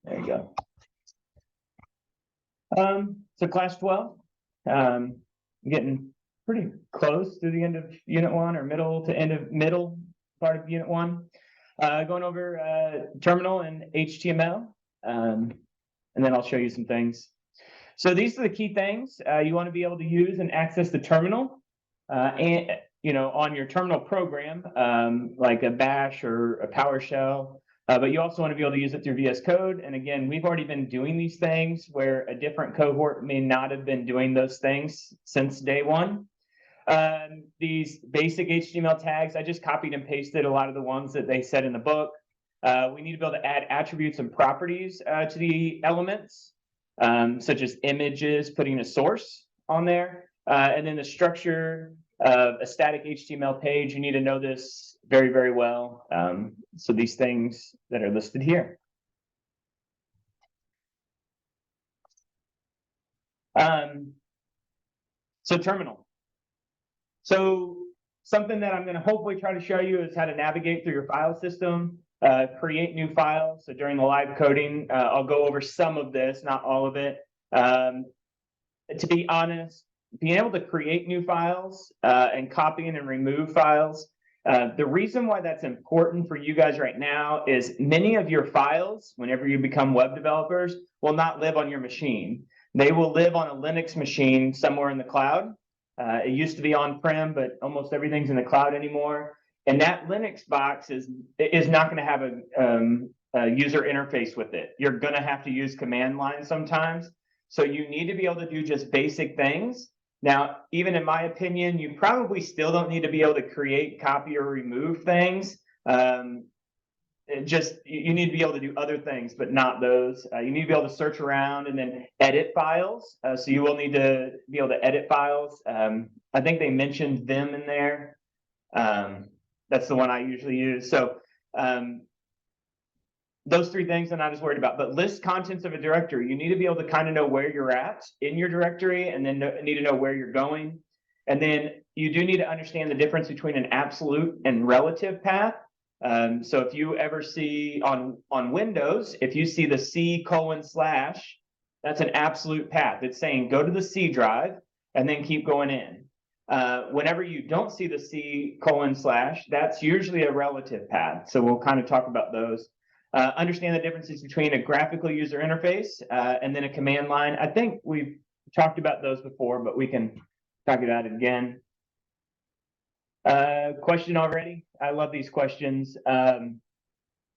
There you go. So class 12, getting pretty close to the end of unit 1 or middle part of unit 1. Going over terminal and HTML, and then I'll show you some things. So these are the key things you want to be able to use and access the terminal, and on your terminal program, like a Bash or a PowerShell. But you also want to be able to use it through VS Code. And again, we've already been doing these things where a different cohort may not have been doing those things since day 1. These basic HTML tags, I just copied and pasted a lot of the ones that they said in the book. We need to be able to add attributes and properties to the elements, such as images, putting a source on there. And then the structure of a static HTML page, you need to know this very, very well. So these things that are listed here. So terminal. So something that I'm going to hopefully try to show you is how to navigate through your file system, create new files. So during the live coding, I'll go over some of this, not all of it. To be honest, being able to create new files and copying and remove files, the reason why that's important for you guys right now is many of your files, whenever you become web developers, will not live on your machine. They will live on a Linux machine somewhere in the cloud. It used to be on-prem, but almost everything's in the cloud anymore. And that Linux box is not going to have a user interface with it. You're going to have to use command line sometimes. So you need to be able to do just basic things. Now, even in my opinion, you probably still don't need to be able to create, copy, or remove things. You need to be able to do other things, but not those. You need to be able to search around and then edit files. So you will need to be able to edit files. I think they mentioned them in there. That's the one I usually use. So those 3 things I'm not as worried about. But list contents of a directory. You need to be able to kind of know where you're at in your directory, and then need to know where you're going. And then you do need to understand the difference between an absolute and relative path. So if you ever see on Windows, if you see the C:// that's an absolute path. It's saying go to the C drive and then keep going in. Whenever you don't see the C:// that's usually a relative path. So we'll kind of talk about those. Understand the differences between a graphical user interface and then a command line. I think we've talked about those before, but we can talk about it again. Question already? I love these questions.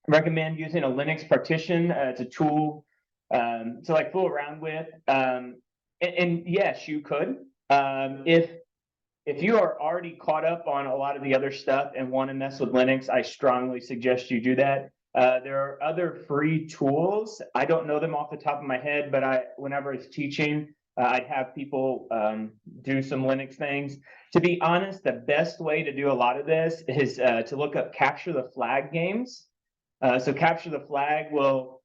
Recommend using a Linux partition. It's a tool to like fool around with. And yes, you could. If you are already caught up on a lot of the other stuff and want to mess with Linux, I strongly suggest you do that. There are other free tools. I don't know them off the top of my head, but whenever I was teaching, I'd have people do some Linux things. To be honest, the best way to do a lot of this is to look up capture the flag games. So capture the flag will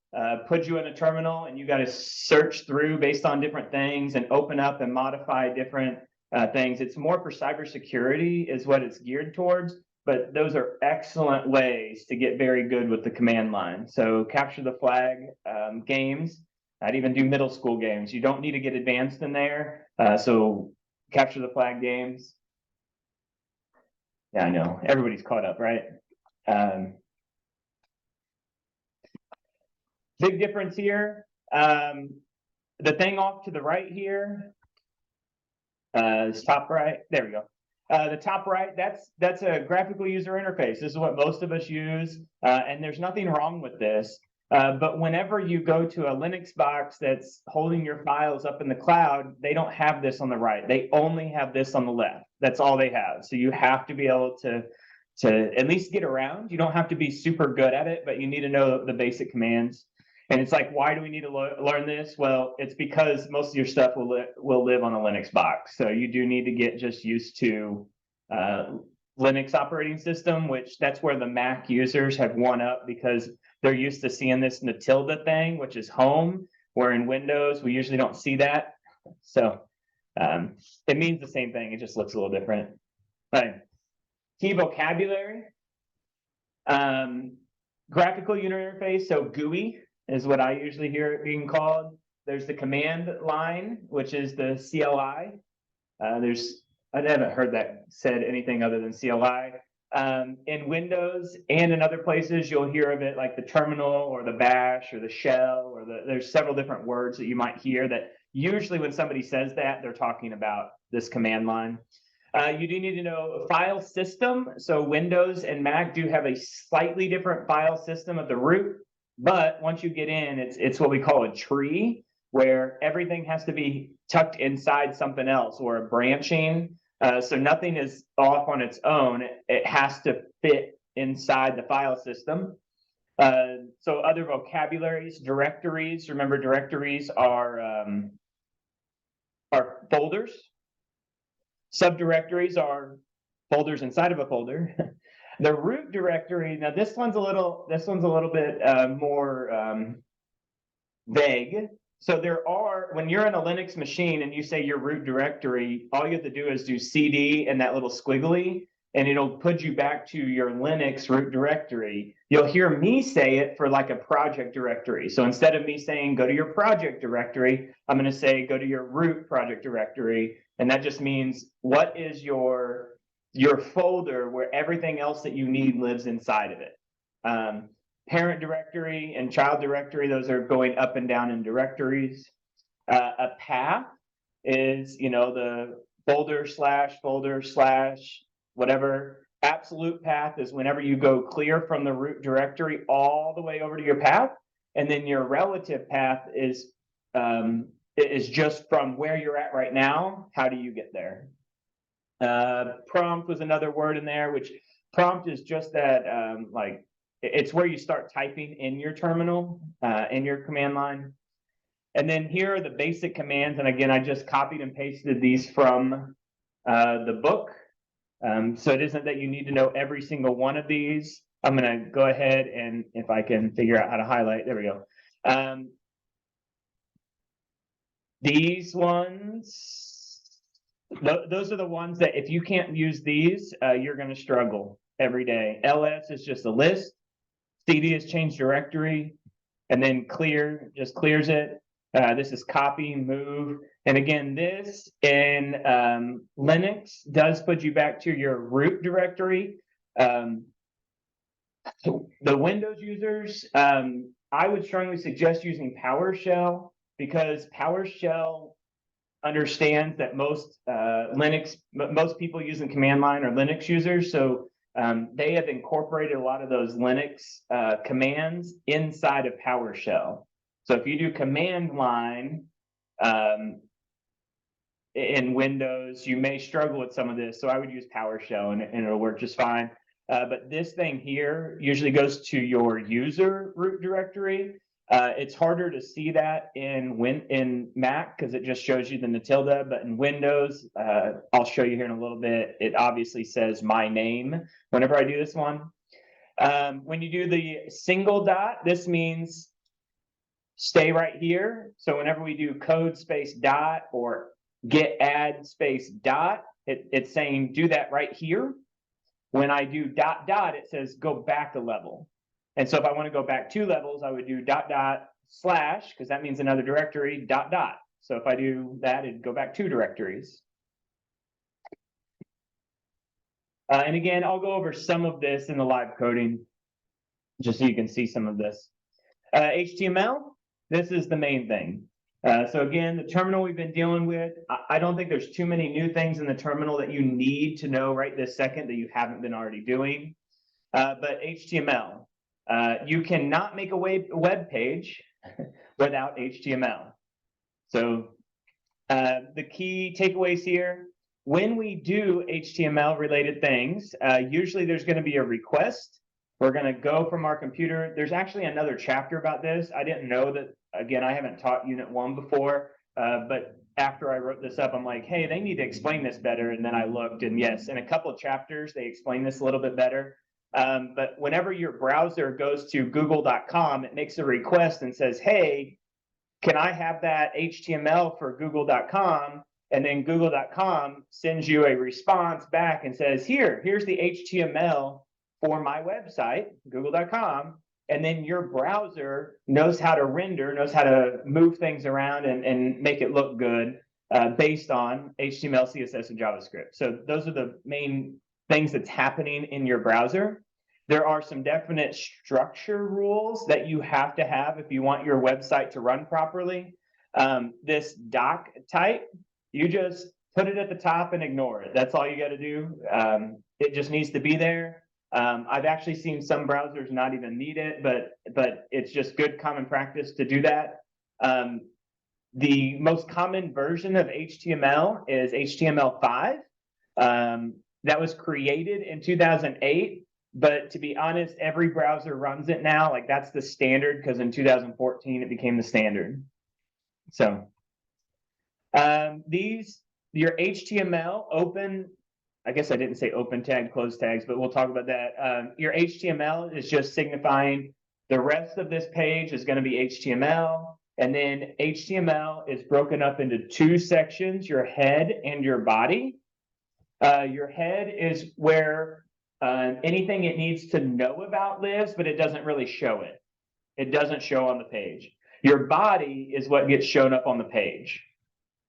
put you in a terminal, and you got to search through based on different things and open up and modify different things. It's more for cybersecurity is what it's geared towards. But those are excellent ways to get very good with the command line. So capture the flag games. I'd even do middle school games. You don't need to get advanced in there. So capture the flag games. Yeah, I know. Everybody's caught up, right? Big difference here. The thing off to the right here is top right. There we go. The top right, that's a graphical user interface. This is what most of us use, and there's nothing wrong with this. But whenever you go to a Linux box that's holding your files up in the cloud, they don't have this on the right. They only have this on the left. That's all they have. So you have to be able to at least get around. You don't have to be super good at it, but you need to know the basic commands. And it's like, why do we need to learn this? Well, it's because most of your stuff will live on a Linux box. So you do need to get just used to Linux operating system, which that's where the Mac users have won up because they're used to seeing this Matilda thing, which is home, where in Windows, we usually don't see that. So it means the same thing. It just looks a little different. Right. Key vocabulary. Graphical user interface, so GUI. is what I usually hear it being called. There's the command line, which is the CLI. I haven't heard that said anything other than CLI. In Windows and in other places, you'll hear of it like the terminal or the bash or the shell, or there's several different words that you might hear that usually when somebody says that, they're talking about this command line. You do need to know file system. So Windows and Mac do have a slightly different file system at the root, but once you get in, it's what we call a tree, where everything has to be tucked inside something else, or a branching. So nothing is off on its own. It has to fit inside the file system. So other vocabularies, directories. Remember, directories are folders. Subdirectories are folders inside of a folder. The root directory. Now this one's a little bit more vague. So when you're in a Linux machine and you say your root directory, all you have to do is do CD and that little squiggly, and it'll put you back to your Linux root directory. You'll hear me say it for like a project directory. So instead of me saying go to your project directory, I'm going to say go to your root project directory. And that just means what is your folder where everything else that you need lives inside of it. Parent directory and child directory, those are going up and down in directories. A path is, the folder / whatever. Absolute path is whenever you go clear from the root directory all the way over to your path. And then your relative path is just from where you're at right now. How do you get there? Prompt was another word in there, which prompt is just that, it's where you start typing in your terminal, in your command line. And then here are the basic commands. And again, I just copied and pasted these from the book. So it isn't that you need to know every single one of these. I'm going to go ahead and if I can figure out how to highlight, there we go. These ones, those are the ones that if you can't use these, you're going to struggle every day. LS is just a list. CD is change directory, and then clear just clears it. This is copy, move. And again, this in Linux does put you back to your root directory. The Windows users, I would strongly suggest using PowerShell, because PowerShell understands that most people using command line are Linux users. So they have incorporated a lot of those Linux commands inside of PowerShell. So if you do command line in Windows, you may struggle with some of this. So I would use PowerShell and it'll work just fine. But this thing here usually goes to your user root directory. It's harder to see that in Mac because it just shows you the tilde, but in Windows, I'll show you here in a little bit, it obviously says my name whenever I do this one. When you do the single dot, this means stay right here. So whenever we do code space dot or get add space dot, it's saying do that right here. When I do dot dot, it says go back a level. And so if I want to go back 2 levels, I would do dot dot slash, because that means another directory, dot dot. So if I do that, it'd go back 2 directories. And again, I'll go over some of this in the live coding, just so you can see some of this. HTML, this is the main thing. So again, the terminal we've been dealing with, I don't think there's too many new things in the terminal that you need to know right this second that you haven't been already doing. But HTML, you cannot make a web page without HTML. So the key takeaways here, when we do HTML related things, usually there's going to be a request. We're going to go from our computer. There's actually another chapter about this. I didn't know that, again, I haven't taught Unit 1 before, but after I wrote this up, I'm like, hey, they need to explain this better. And then I looked, and yes, in a couple of chapters, they explain this a little bit better. But whenever your browser goes to google.com, it makes a request and says, hey, can I have that HTML for google.com? And then google.com sends you a response back and says, here's the HTML for my website, google.com. and then your browser knows how to render, knows how to move things around and make it look good based on HTML, CSS, and JavaScript. So those are the main things that's happening in your browser. There are some definite structure rules that you have to have if you want your website to run properly. This doc type, you just put it at the top and ignore it. That's all you got to do. It just needs to be there. I've actually seen some browsers not even need it, but it's just good common practice to do that. The most common version of HTML is HTML5. That was created in 2008, but to be honest, every browser runs it now. Like that's the standard because in 2014 it became the standard. So your HTML open, I guess I didn't say open tag, close tags, but we'll talk about that. Your HTML is just signifying the rest of this page is going to be HTML. And then HTML is broken up into two sections, your head and your body. Your head is where anything it needs to know about lives, but it doesn't really show it. It doesn't show on the page. Your body is what gets shown up on the page.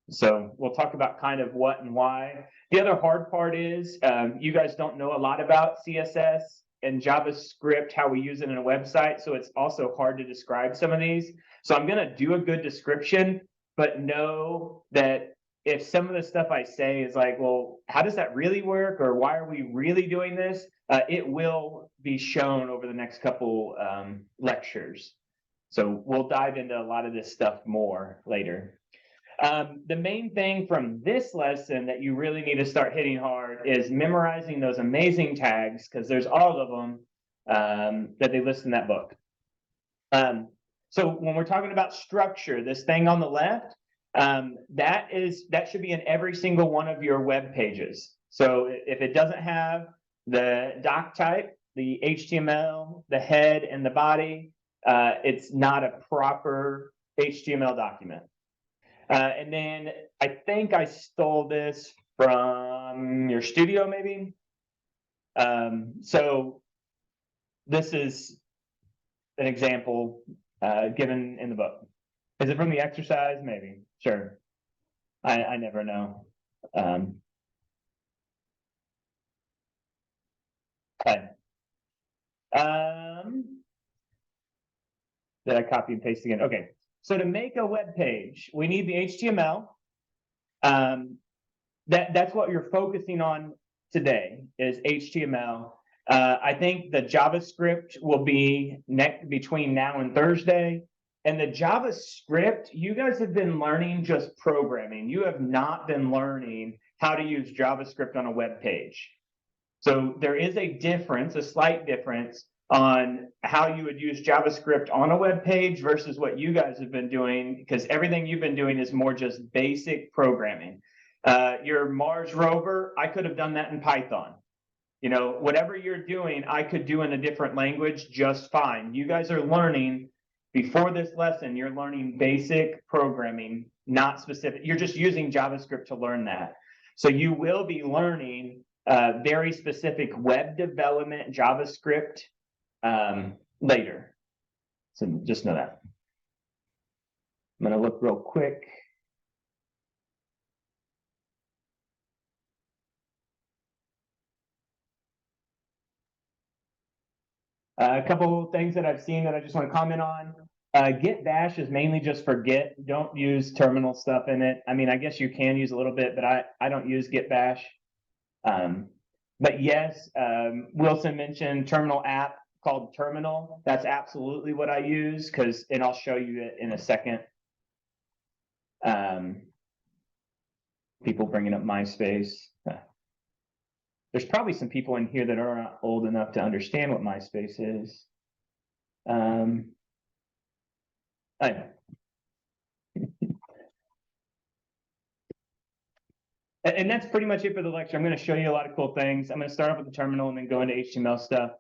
So we'll talk about kind of what and why. The other hard part is you guys don't know a lot about CSS and JavaScript, how we use it in a website. So it's also hard to describe some of these. So I'm going to do a good description, but know that if some of the stuff I say is like, well, how does that really work? Or why are we really doing this? It will be shown over the next couple lectures. So we'll dive into a lot of this stuff more later. The main thing from this lesson that you really need to start hitting hard is memorizing those amazing tags, because there's all of them that they list in that book. So when we're talking about structure, this thing on the left, that should be in every single one of your web pages. So if it doesn't have the doc type, the HTML, the head, and the body, it's not a proper HTML document. And then I think I stole this from your studio, maybe. So this is an example given in the book. Is it from the exercise? Maybe. Sure. I never know. Okay. Did I copy and paste again? Okay. So to make a web page, we need the HTML. That's what you're focusing on today is HTML. I think the JavaScript will be between now and Thursday. And the JavaScript, you guys have been learning just programming. You have not been learning how to use JavaScript on a web page. So there is a difference, a slight difference on how you would use JavaScript on a web page versus what you guys have been doing, because everything you've been doing is more just basic programming. Your Mars rover, I could have done that in Python. You know, whatever you're doing, I could do in a different language just fine. You guys are learning, before this lesson, you're learning basic programming, not specific. You're just using JavaScript to learn that. So you will be learning very specific web development JavaScript later. So just know that. I'm going to look real quick. A couple things that I've seen that I just want to comment on. Git bash is mainly just for Git. Don't use terminal stuff in it. I mean, I guess you can use a little bit, but I don't use Git bash. But yes, Wilson mentioned terminal app called Terminal. That's absolutely what I use, and I'll show you it in a second. People bringing up MySpace. There's probably some people in here that are old enough to understand what MySpace is. I know. And that's pretty much it for the lecture. I'm going to show you a lot of cool things. I'm going to start off with the terminal and then go into HTML stuff.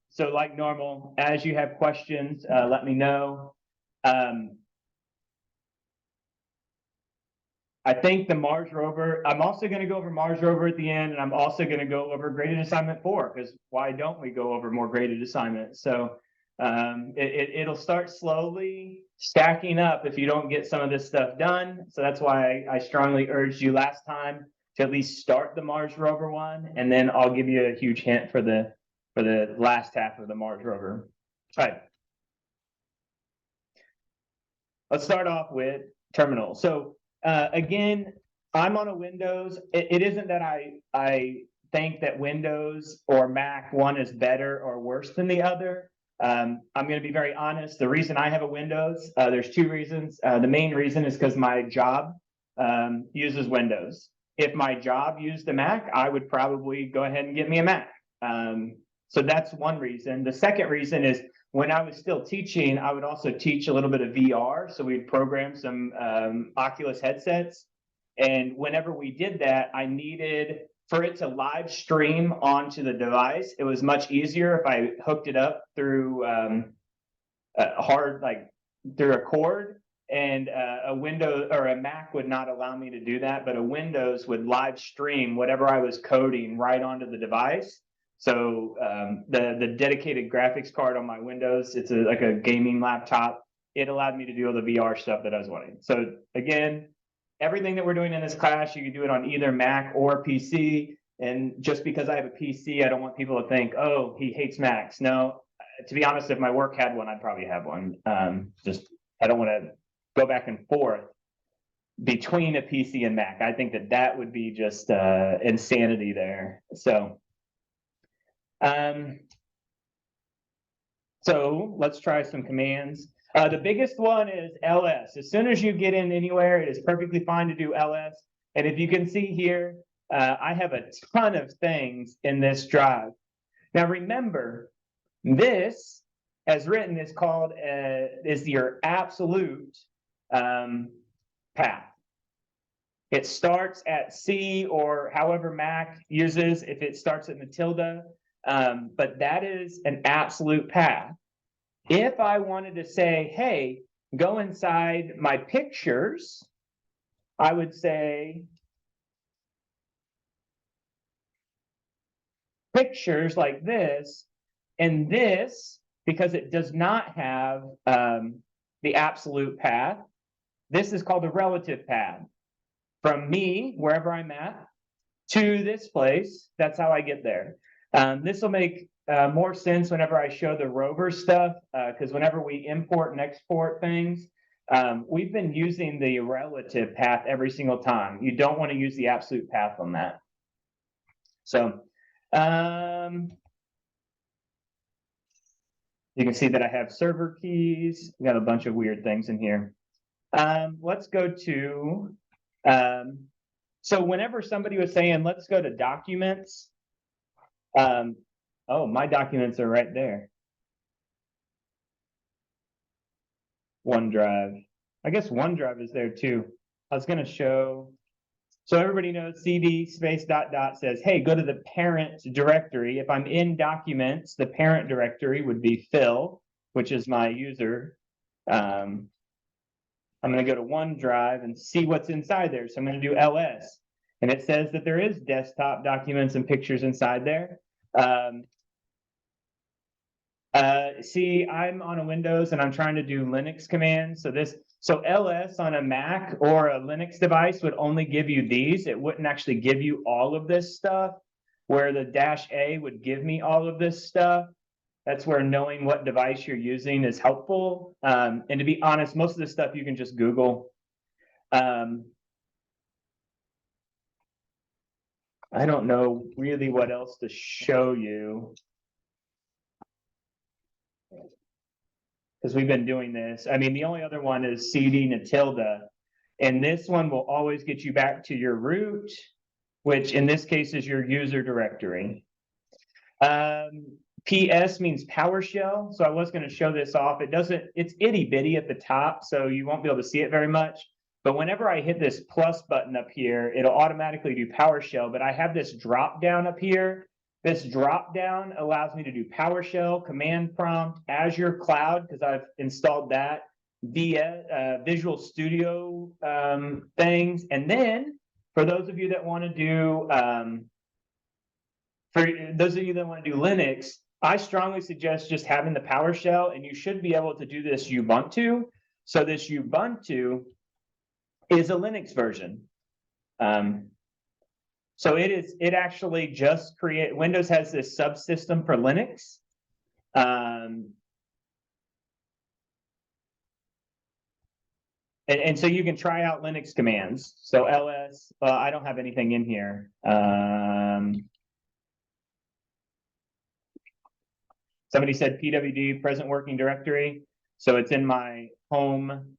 So like normal, as you have questions, let me know. I think the Mars rover, I'm also going to go over Mars rover at the end, and I'm also going to go over graded assignment 4, because why don't we go over more graded assignments? So It'll start slowly stacking up if you don't get some of this stuff done. So that's why I strongly urged you last time to at least start the Mars rover one, and then I'll give you a huge hint for the last half of the Mars rover. All right. Let's start off with terminal. So again, I'm on a Windows. It isn't that I think that Windows or Mac one is better or worse than the other. I'm going to be very honest. The reason I have a Windows, there's two reasons. The main reason is because my job uses Windows. If my job used a Mac, I would probably go ahead and get me a Mac. So that's one reason. The second reason is when I was still teaching, I would also teach a little bit of VR. So we'd program some Oculus headsets. And whenever we did that, I needed for it to live stream onto the device. It was much easier if I hooked it up through through a cord. And a Windows or a Mac would not allow me to do that, but a Windows would live stream whatever I was coding right onto the device. So the dedicated graphics card on my Windows, it's like a gaming laptop. It allowed me to do all the VR stuff that I was wanting. So again, everything that we're doing in this class, you can do it on either Mac or PC. And just because I have a PC, I don't want people to think, oh, he hates Macs. No, to be honest, if my work had one, I'd probably have one. I don't want to go back and forth between a PC and Mac. I think that would be just insanity there. So let's try some commands. The biggest one is ls. As soon as you get in anywhere, it is perfectly fine to do ls. And if you can see here, I have a ton of things in this drive. Now remember, this, as written, is called is your absolute path. It starts at C or however Mac uses, if it starts at Matilda. But that is an absolute path. If I wanted to say, hey, go inside my pictures, I would say pictures like this. And this, because it does not have the absolute path, this is called the relative path. From me, wherever I'm at, to this place, that's how I get there. This will make more sense whenever I show the rover stuff, because whenever we import and export things, we've been using the relative path every single time. You don't want to use the absolute path on that. So you can see that I have server keys. We got a bunch of weird things in here. Let's go to, so whenever somebody was saying, let's go to documents, oh, my documents are right there. OneDrive. I guess OneDrive is there too. I was going to show. So everybody knows cd space ... says, hey, go to the parent directory. If I'm in documents, the parent directory would be Phil, which is my user. I'm going to go to OneDrive and see what's inside there. So I'm going to do ls. And it says that there is desktop documents and pictures inside there. See, I'm on a Windows and I'm trying to do Linux commands. So ls on a Mac or a Linux device would only give you these. It wouldn't actually give you all of this stuff, where the -A would give me all of this stuff. That's where knowing what device you're using is helpful. And to be honest, most of this stuff you can just Google. I don't know really what else to show you, because we've been doing this. I mean, the only other one is cd Matilda, and this one will always get you back to your root, which in this case is your user directory. PS means PowerShell, so I was going to show this off. It's itty bitty at the top, so you won't be able to see it very much. But whenever I hit this plus button up here, it'll automatically do PowerShell. But I have this drop down up here. This drop down allows me to do PowerShell, Command Prompt, Azure Cloud, because I've installed that, via Visual Studio things. And then for those of you that want to do Linux, I strongly suggest just having the PowerShell, and you should be able to do this Ubuntu. So this Ubuntu is a Linux version. So it actually just Windows has this subsystem for Linux. And so you can try out Linux commands. So ls, I don't have anything in here. Somebody said pwd, present working directory. So it's in my home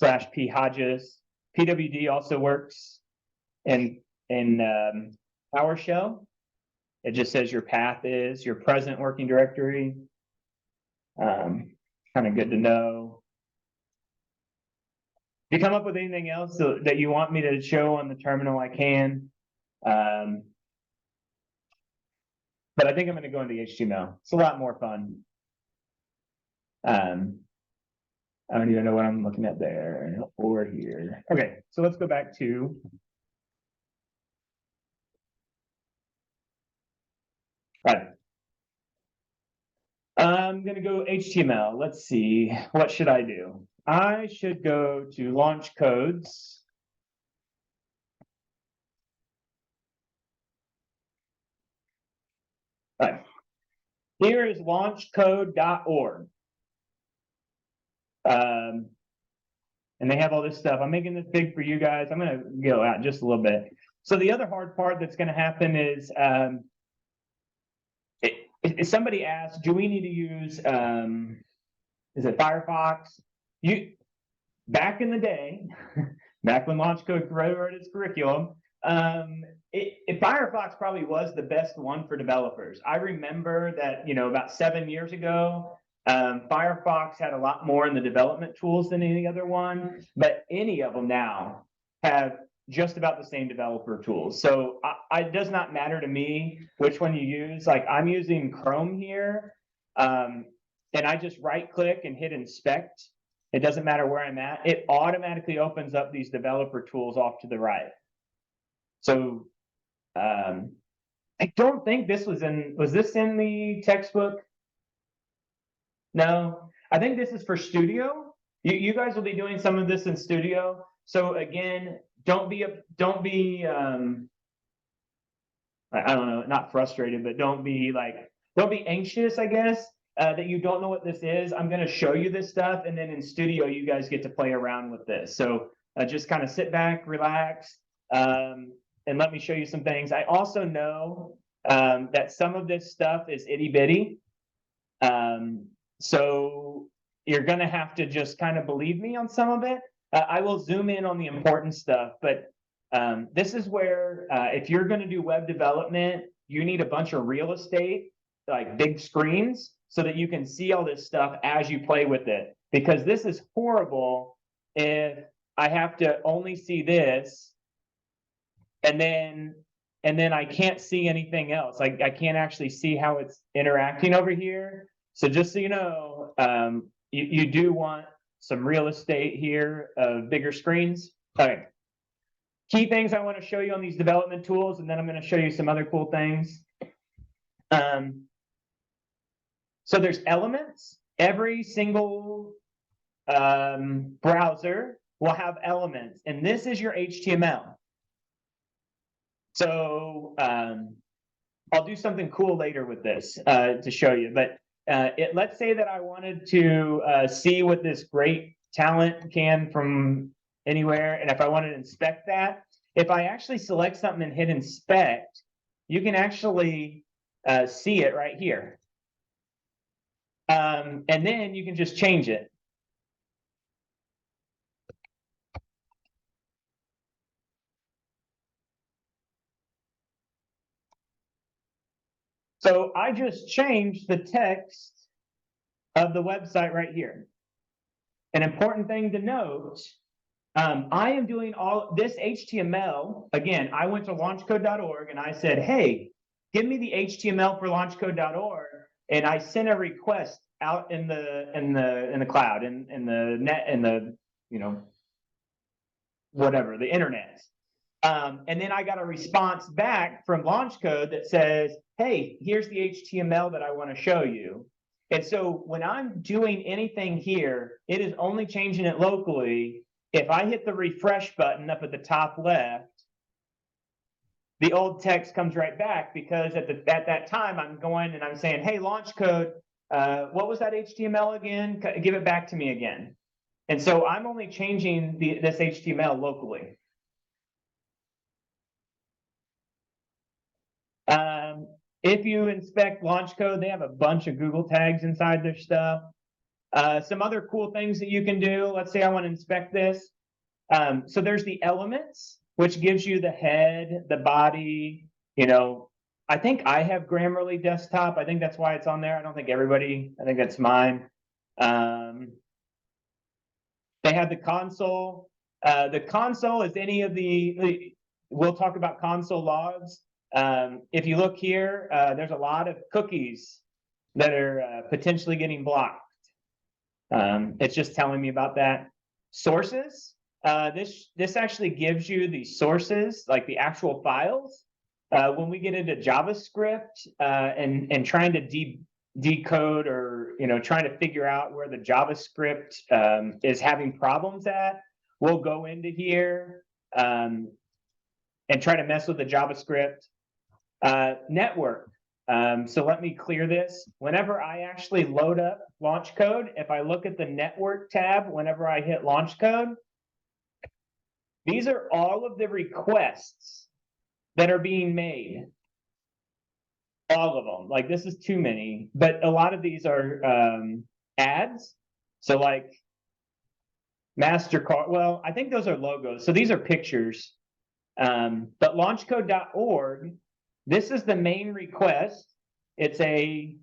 /p Hodges. pwd also works in PowerShell. It just says your path is your present working directory. Kind of good to know. If you come up with anything else that you want me to show on the terminal, I can. But I think I'm going to go into HTML. It's a lot more fun. I don't even know what I'm looking at there or here. Okay, so let's go back to. All right. I'm going to go HTML. Let's see. What should I do? I should go to LaunchCodes. All right. Here is launchcode.org. And they have all this stuff. I'm making this big for you guys. I'm going to go out just a little bit. So the other hard part that's going to happen is if somebody asks, do we need to use, is it Firefox? Back in the day, back when LaunchCode wrote its curriculum, Firefox probably was the best one for developers. I remember that, about 7 years ago, Firefox had a lot more in the development tools than any other one, but any of them now have just about the same developer tools. So it does not matter to me which one you use. Like I'm using Chrome here, and I just right click and hit inspect. It doesn't matter where I'm at. It automatically opens up these developer tools off to the right. So I don't think this was this in the textbook? No, I think this is for Studio. You guys will be doing some of this in Studio. So again, don't be I don't know, not frustrated, but don't be anxious, I guess, that you don't know what this is. I'm going to show you this stuff, and then in Studio, you guys get to play around with this. So just kind of sit back, relax, and let me show you some things. I also know that some of this stuff is itty bitty. So you're going to have to just kind of believe me on some of it. I will zoom in on the important stuff, but this is where if you're going to do web development, you need a bunch of real estate, like big screens, so that you can see all this stuff as you play with it. Because this is horrible if I have to only see this, and then I can't see anything else. Like I can't actually see how it's interacting over here. So just so you know, you do want some real estate here of bigger screens. Okay. Key things I want to show you on these development tools, and then I'm going to show you some other cool things. So there's elements. Every single browser will have elements, and this is your HTML. So I'll do something cool later with this to show you, but let's say that I wanted to see what this great talent can from anywhere, and if I wanted to inspect that, if I actually select something and hit inspect, you can actually see it right here. And then you can just change it. So I just changed the text of the website right here. An important thing to note, I am doing all this HTML. Again, I went to launchcode.org and I said, hey, give me the HTML for launchcode.org. And I sent a request out in the cloud, in the net, in the, whatever, the internet. And then I got a response back from LaunchCode that says, hey, here's the HTML that I want to show you. And so when I'm doing anything here, it is only changing it locally. If I hit the refresh button up at the top left, the old text comes right back, because at that time I'm going and I'm saying, hey, LaunchCode, what was that HTML again? Give it back to me again. And so I'm only changing this HTML locally. If you inspect LaunchCode, they have a bunch of Google tags inside their stuff. Some other cool things that you can do. Let's say I want to inspect this. So there's the elements, which gives you the head, the body. I think I have Grammarly desktop. I think that's why it's on there. I don't think everybody, I think that's mine. They have the console. The console is any of we'll talk about console logs. If you look here, there's a lot of cookies that are potentially getting blocked. It's just telling me about that. Sources. This actually gives you the sources, like the actual files. When we get into JavaScript and trying to decode or trying to figure out where the JavaScript is having problems at, we'll go into here and try to mess with the JavaScript. Network. So let me clear this. Whenever I actually load up LaunchCode, if I look at the network tab, whenever I hit LaunchCode, these are all of the requests that are being made. All of them. Like, this is too many, but a lot of these are ads. So like MasterCard, well, I think those are logos. So these are pictures. But launchcode.org, this is the main request. It's a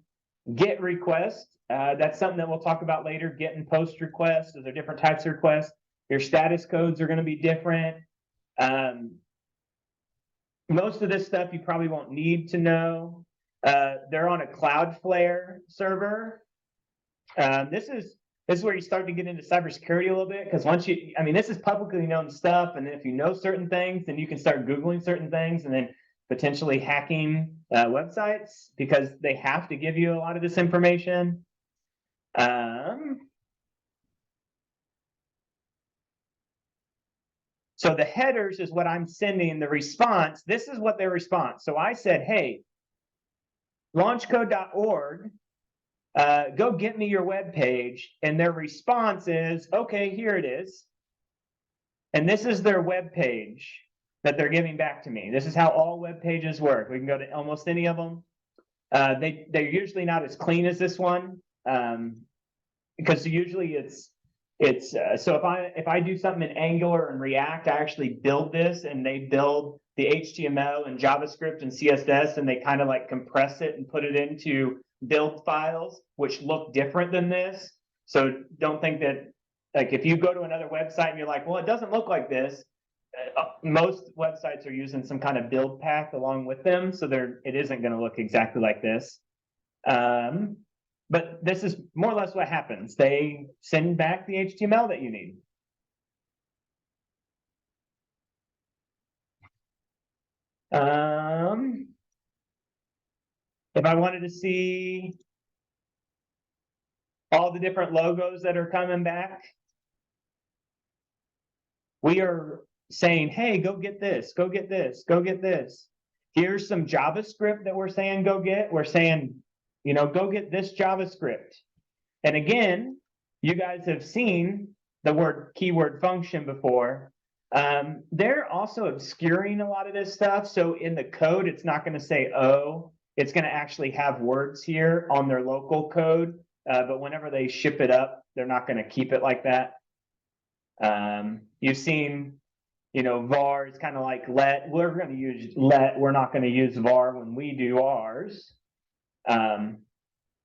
GET request. That's something that we'll talk about later. GET and POST requests. Those are different types of requests. Your status codes are going to be different. Most of this stuff you probably won't need to know. They're on a Cloudflare server. This is where you start to get into cybersecurity a little bit, because this is publicly known stuff, and if you know certain things, then you can start Googling certain things and then potentially hacking websites, because they have to give you a lot of this information. So the headers is what I'm sending. The response, this is what their response. So I said, hey, launchcode.org, go get me your web page. And their response is, okay, here it is. And this is their web page that they're giving back to me. This is how all web pages work. We can go to almost any of them. They're usually not as clean as this one, because usually so if I do something in Angular and React, I actually build this, and they build the HTML and JavaScript and CSS, and they kind of like compress it and put it into build files, which look different than this. So don't think that, like, if you go to another website and you're like, well, it doesn't look like this. Most websites are using some kind of build path along with them, so it isn't going to look exactly like this. But this is more or less what happens. They send back the HTML that you need. If I wanted to see all the different logos that are coming back, we are saying, hey, go get this, go get this, go get this. Here's some JavaScript that we're saying go get. We're saying, go get this JavaScript. And again, you guys have seen the word keyword function before. They're also obscuring a lot of this stuff. So in the code, it's not going to say O. It's going to actually have words here on their local code. But whenever they ship it up, they're not going to keep it like that. You've seen, var is kind of like let. We're going to use let. We're not going to use var when we do ours.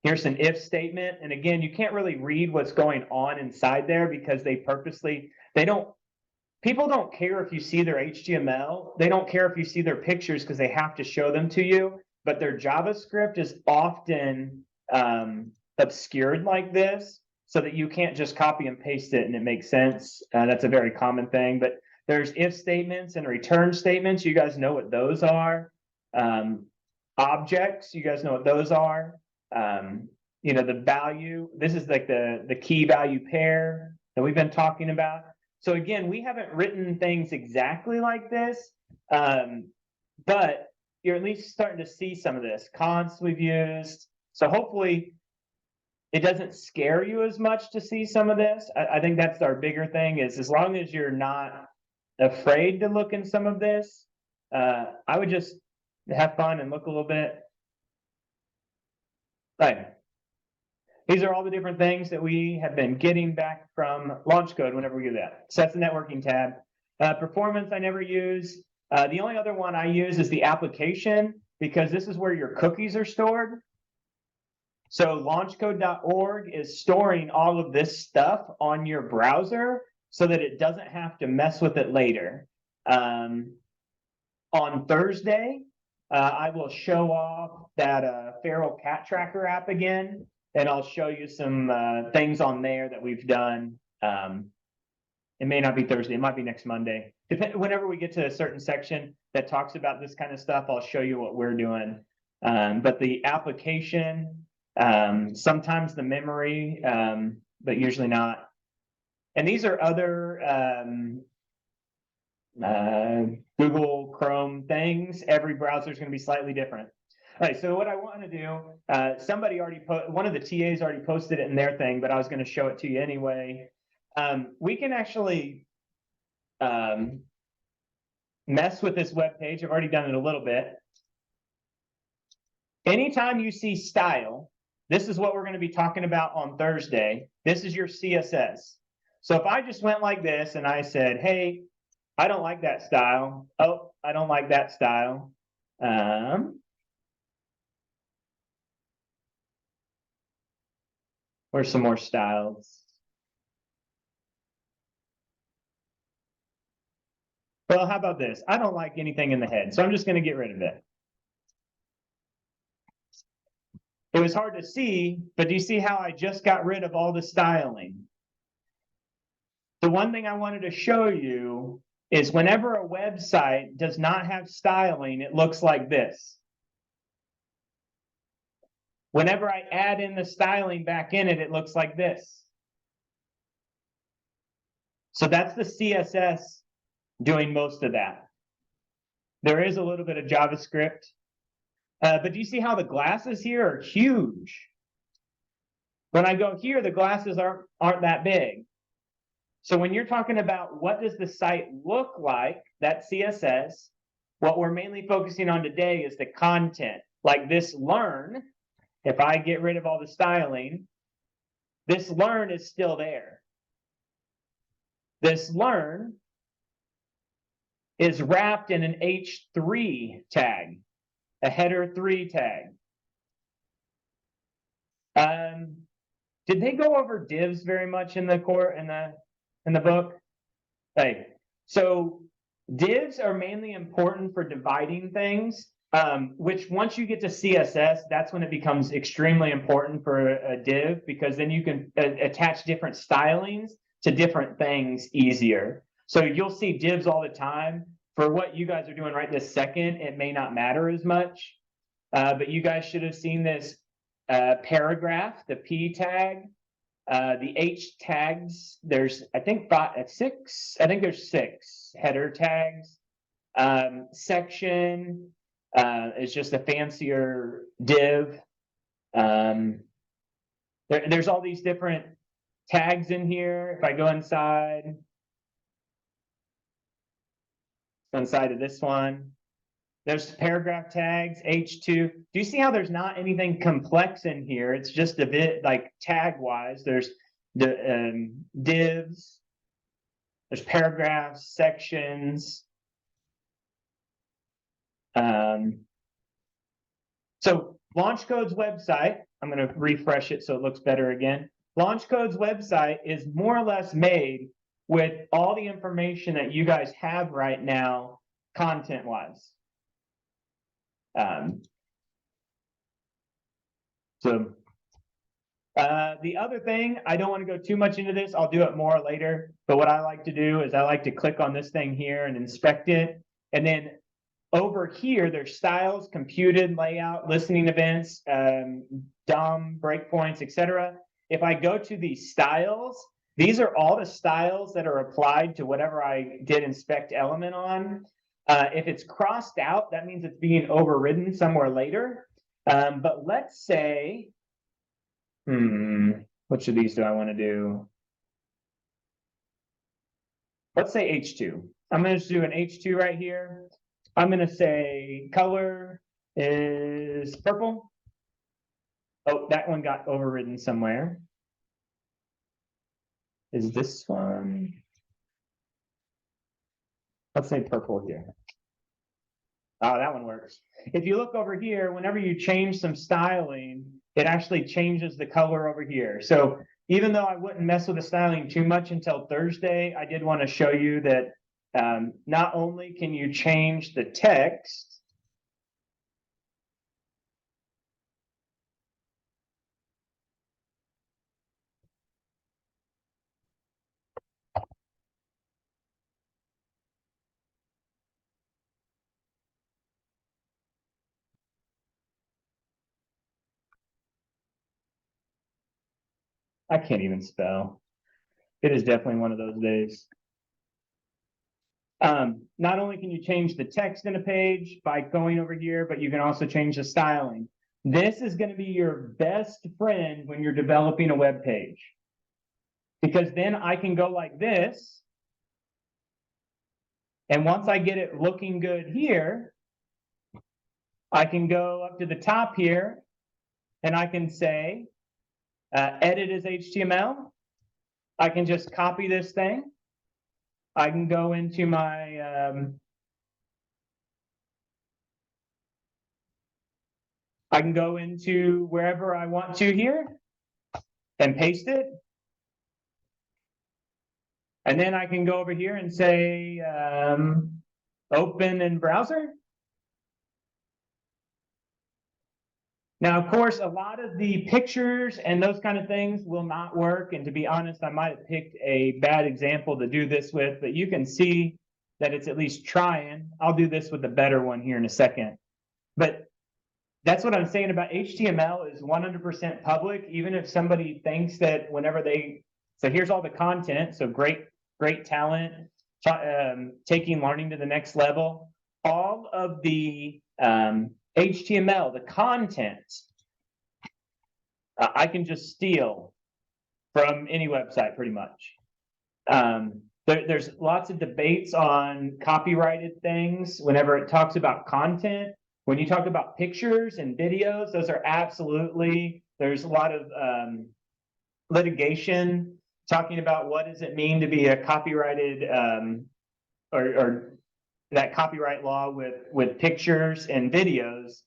Here's an if statement. And again, you can't really read what's going on inside there, because people don't care if you see their HTML. They don't care if you see their pictures, because they have to show them to you. But their JavaScript is often obscured like this, so that you can't just copy and paste it and it makes sense. That's a very common thing. But There's if statements and return statements. You guys know what those are. Objects, you guys know what those are. You know, the value, this is like the key value pair that we've been talking about. So again, we haven't written things exactly like this, but you're at least starting to see some of this. Const we've used. So hopefully it doesn't scare you as much to see some of this. I think that's our bigger thing, is as long as you're not afraid to look in some of this, I would just have fun and look a little bit. Right. These are all the different things that we have been getting back from LaunchCode whenever we do that. So that's the networking tab. Performance I never use. The only other one I use is the application, because this is where your cookies are stored. So launchcode.org is storing all of this stuff on your browser so that it doesn't have to mess with it later. On Thursday, I will show off that feral cat tracker app again, and I'll show you some things on there that we've done. It may not be Thursday, it might be next Monday. Whenever we get to a certain section that talks about this kind of stuff, I'll show you what we're doing. But the application, sometimes the memory, but usually not. And these are other Google Chrome things. Every browser is going to be slightly different. All right, so what I want to do, somebody already one of the TAs already posted it in their thing, but I was going to show it to you anyway. We can actually mess with this web page. I've already done it a little bit. Anytime you see style, this is what we're going to be talking about on Thursday. This is your CSS. So if I just went like this and I said, hey, I don't like that style. Oh, I don't like that style. Where's some more styles? Well, how about this? I don't like anything in the head, so I'm just going to get rid of it. It was hard to see, but do you see how I just got rid of all the styling? The one thing I wanted to show you is whenever a website does not have styling, it looks like this. Whenever I add in the styling back in it, it looks like this. So that's the CSS doing most of that. There is a little bit of JavaScript. But do you see how the glasses here are huge? When I go here, the glasses aren't that big. So when you're talking about what does the site look like, that CSS, what we're mainly focusing on today is the content. Like this learn, if I get rid of all the styling, this learn is still there. This learn is wrapped in an H3 tag, a header 3 tag. Did they go over divs very much in the core in the book? Hey, so divs are mainly important for dividing things, which once you get to CSS, that's when it becomes extremely important for a div, because then you can attach different stylings to different things easier. So you'll see divs all the time. For what you guys are doing right this second, it may not matter as much, but you guys should have seen this paragraph, the P tag, the H tags. There's, I think, six. I think there's 6 header tags. Section is just a fancier div. There's all these different tags in here. If I go inside of this one, there's paragraph tags, H2. Do you see how there's not anything complex in here? It's just a bit like tag wise. There's the divs, there's paragraphs, sections. So LaunchCode's website, I'm going to refresh it so it looks better again. LaunchCode's website is more or less made with all the information that you guys have right now, content-wise. So The other thing, I don't want to go too much into this. I'll do it more later. But what I like to do is I like to click on this thing here and inspect it. And then over here, there's styles, computed, layout, listening events, DOM, breakpoints, etc. If I go to the styles, these are all the styles that are applied to whatever I did inspect element on. If it's crossed out, that means it's being overridden somewhere later. But let's say, which of these do I want to do? Let's say H2. I'm going to just do an H2 right here. I'm going to say color is purple. Oh, that one got overridden somewhere. Is this one? Let's say purple here. Oh, that one works. If you look over here, whenever you change some styling, it actually changes the color over here. So even though I wouldn't mess with the styling too much until Thursday, I did want to show you that not only can you change the text, I can't even spell. It is definitely one of those days. Not only can you change the text in a page by going over here, but you can also change the styling. This is going to be your best friend when you're developing a web page. Because then I can go like this. And once I get it looking good here, I can go up to the top here and I can say, edit as HTML. I can just copy this thing. I can go into my I can go into wherever I want to here and paste it. And then I can go over here and say, open in browser. Now, of course, a lot of the pictures and those kind of things will not work. And to be honest, I might have picked a bad example to do this with, but you can see that it's at least trying. I'll do this with a better one here in a second. But that's what I'm saying about HTML is 100% public, even if somebody thinks that whenever they, so here's all the content, so great talent, taking learning to the next level. All of the HTML, the content, I can just steal from any website pretty much. There's lots of debates on copyrighted things whenever it talks about content. When you talk about pictures and videos, those are absolutely, there's a lot of litigation talking about what does it mean to be a copyrighted or that copyright law with pictures and videos.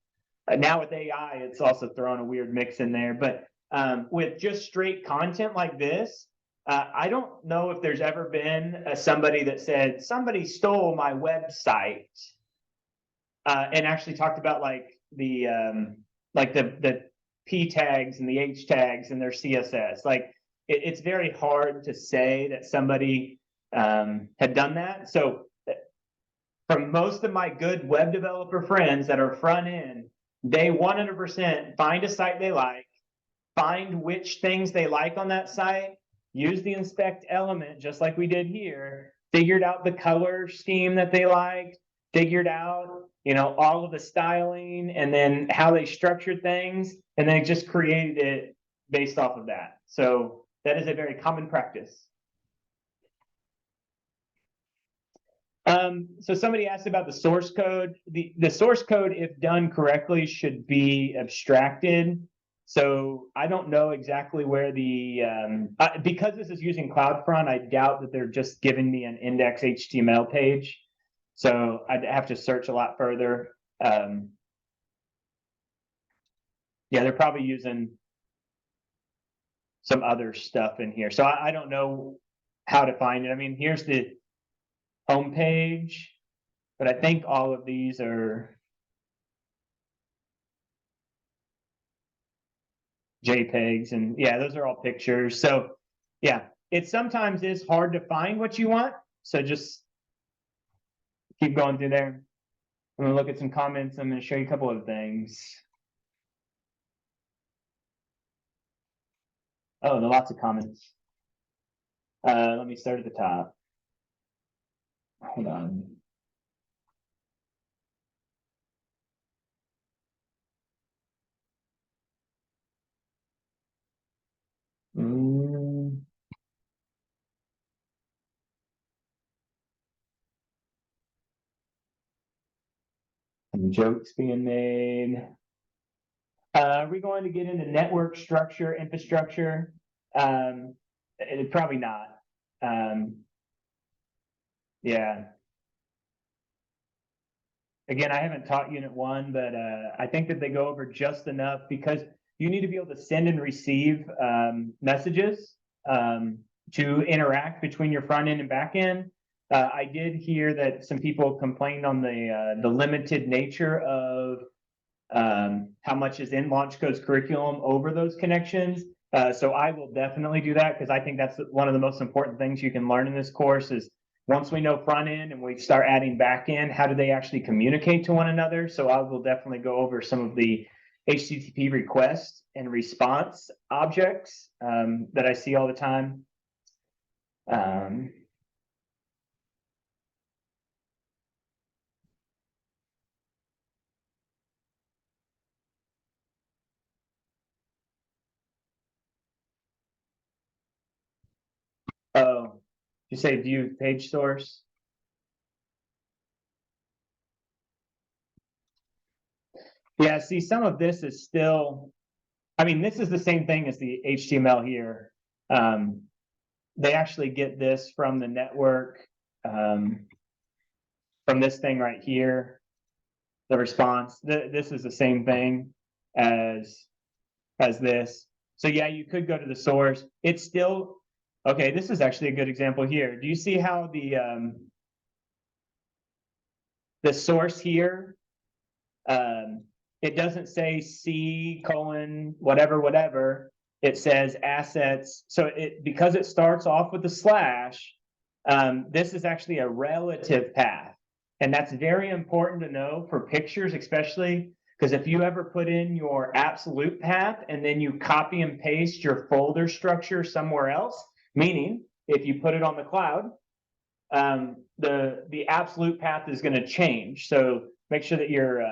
Now with AI, it's also thrown a weird mix in there. But with just straight content like this, I don't know if there's ever been somebody that said, somebody stole my website and actually talked about like the P tags and the H tags and their CSS. Like it's very hard to say that somebody had done that. So from most of my good web developer friends that are front end, they 100% find a site they like, find which things they like on that site, use the inspect element just like we did here, figured out the color scheme that they liked, figured out, you know, all of the styling and then how they structured things, and they just created it based off of that. So that is a very common practice. So somebody asked about the source code. The source code, if done correctly, should be abstracted. So I don't know exactly where the, because this is using CloudFront, I doubt that they're just giving me an index HTML page. So I'd have to search a lot further. Yeah, they're probably using some other stuff in here. So I don't know how to find it. I mean, here's the home page, but I think all of these are JPEGs, and yeah, those are all pictures. So yeah, it sometimes is hard to find what you want. So just keep going through there. I'm gonna look at some comments. I'm gonna show you a couple of things. Oh, there are lots of comments. Let me start at the top. Hold on. Some jokes being made. Are we going to get into network structure, infrastructure? Probably not. Yeah. Again, I haven't taught Unit 1, but I think that they go over just enough because you need to be able to send and receive messages to interact between your front end and back end. I did hear that some people complained on the limited nature of how much is in LaunchCode's curriculum over those connections. So I will definitely do that because I think that's one of the most important things you can learn in this course is once we know front end and we start adding back end, how do they actually communicate to one another? So I will definitely go over some of the HTTP request and response objects that I see all the time. Oh, you say view page source? Yeah, see, some of this is still, I mean, this is the same thing as the HTML here. They actually get this from the network, from this thing right here, the response. This is the same thing as this. So yeah, you could go to the source. It's still, okay, this is actually a good example here. Do you see how the source here, it doesn't say C : whatever. It says assets. So because it starts off with a slash, this is actually a relative path. And that's very important to know for pictures, especially because if you ever put in your absolute path and then you copy and paste your folder structure somewhere else, meaning if you put it on the cloud, the absolute path is going to change. So make sure that you're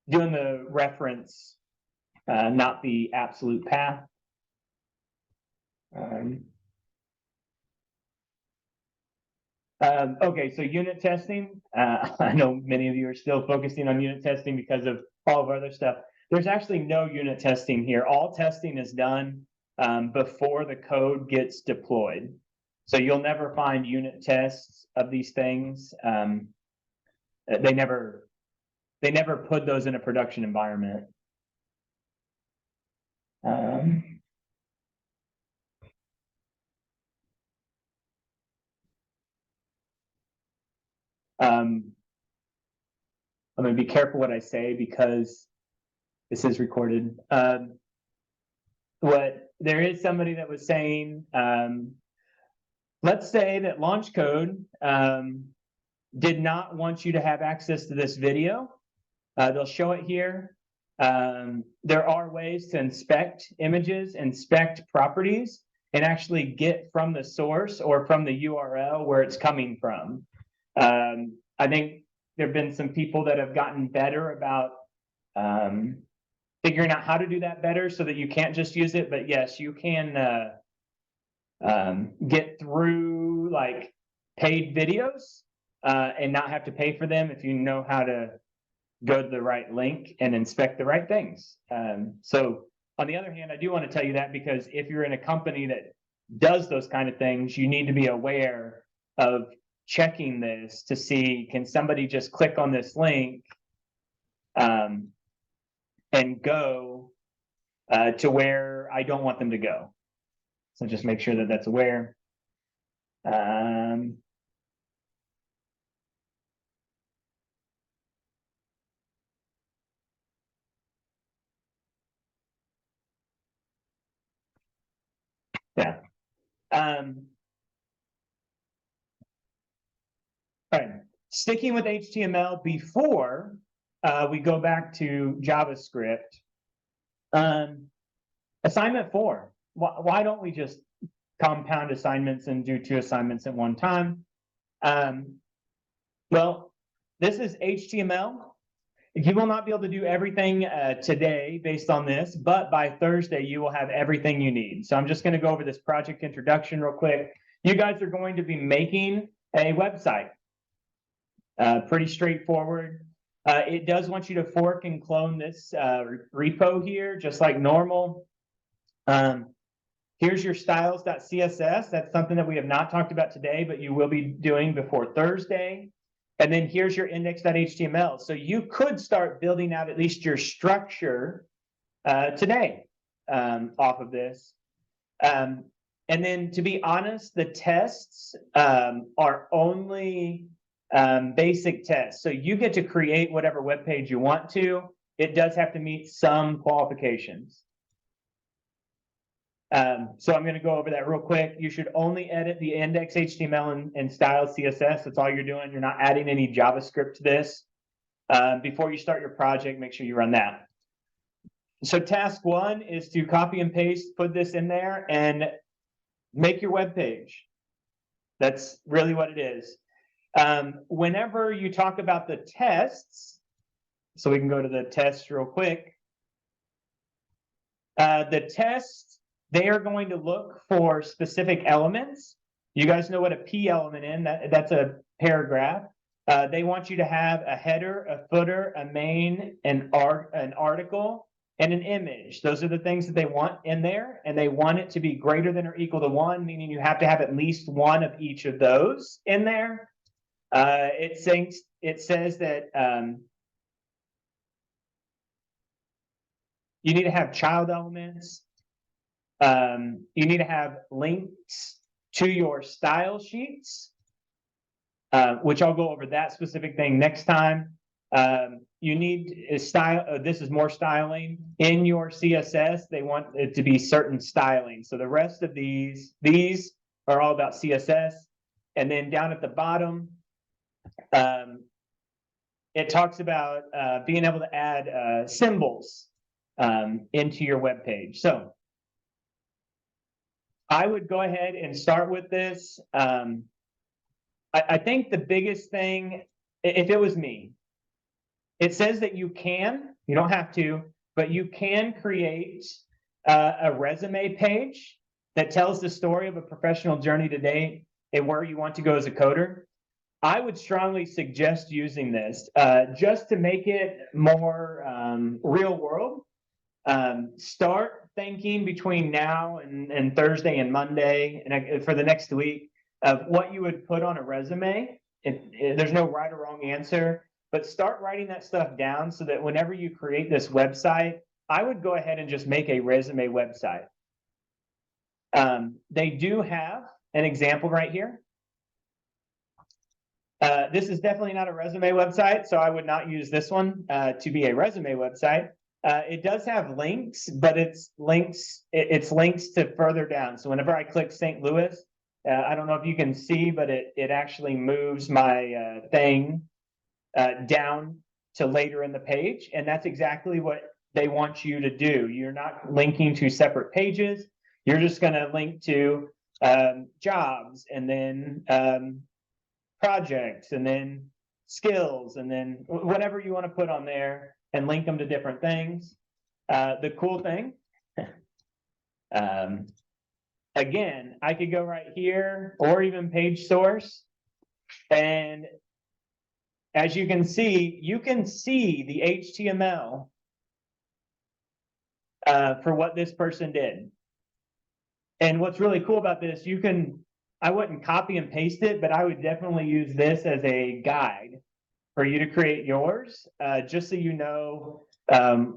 doing the reference, not the absolute path. Okay, so unit testing. I know many of you are still focusing on unit testing because of all of our other stuff. There's actually no unit testing here. All testing is done before the code gets deployed. So you'll never find unit tests of these things. They never put those in a production environment. I'm going to be careful what I say because this is recorded. There is somebody that was saying, let's say that LaunchCode did not want you to have access to this video. They'll show it here. There are ways to inspect images, inspect properties, and actually get from the source or from the URL where it's coming from. I think there have been some people that have gotten better about figuring out how to do that better so that you can't just use it. But yes, you can get through like paid videos and not have to pay for them if you know how to go to the right link and inspect the right things. So on the other hand, I do want to tell you that because if you're in a company that does those kind of things, you need to be aware of checking this to see, can somebody just click on this link and go to where I don't want them to go. So just make sure that that's aware. Yeah. All right. Sticking with HTML before we go back to JavaScript. Assignment 4. Why don't we just compound assignments and do 2 assignments at one time? Well, this is HTML. You will not be able to do everything today based on this, but by Thursday, you will have everything you need. So I'm just going to go over this project introduction real quick. You guys are going to be making a website. Pretty straightforward. It does want you to fork and clone this repo here, just like normal. Here's your styles.css. That's something that we have not talked about today, but you will be doing before Thursday. And then here's your index.html. So you could start building out at least your structure today off of this. And then, to be honest, the tests are only basic tests. So you get to create whatever web page you want to. It does have to meet some qualifications. So I'm going to go over that real quick. You should only edit the index HTML and style CSS. That's all you're doing. You're not adding any JavaScript to this. Before you start your project, make sure you run that. So task 1 is to copy and paste, put this in there, and make your web page. That's really what it is. Whenever you talk about the tests, so we can go to the tests real quick. The tests, they are going to look for specific elements. You guys know what a P element is. That's a paragraph. They want you to have a header, a footer, a main, an article, and an image. Those are the things that they want in there, and they want it to be greater than or equal to 1, meaning you have to have at least one of each of those in there. It says that you need to have child elements. You need to have links to your style sheets, which I'll go over that specific thing next time. You need a style. This is more styling in your CSS. They want it to be certain styling. So the rest of these are all about CSS. And then down at the bottom, it talks about being able to add symbols into your web page. So I would go ahead and start with this. I think the biggest thing, if it was me, it says that you don't have to, but you can create a resume page that tells the story of a professional journey to date and where you want to go as a coder. I would strongly suggest using this just to make it more real world. Start thinking between now and Thursday and Monday and for the next week of what you would put on a resume. There's no right or wrong answer, but start writing that stuff down so that whenever you create this website, I would go ahead and just make a resume website. They do have an example right here. This is definitely not a resume website, so I would not use this one to be a resume website. It does have links, but it's links to further down. So whenever I click St. Louis, I don't know if you can see, but it actually moves my thing down to later in the page. And that's exactly what they want you to do. You're not linking to separate pages. You're just going to link to jobs, and then projects, and then skills, and then whatever you want to put on there, and link them to different things. The cool thing, again, I could go right here or even page source. And as you can see the HTML for what this person did. And what's really cool about this, I wouldn't copy and paste it, but I would definitely use this as a guide for you to create yours, just so you know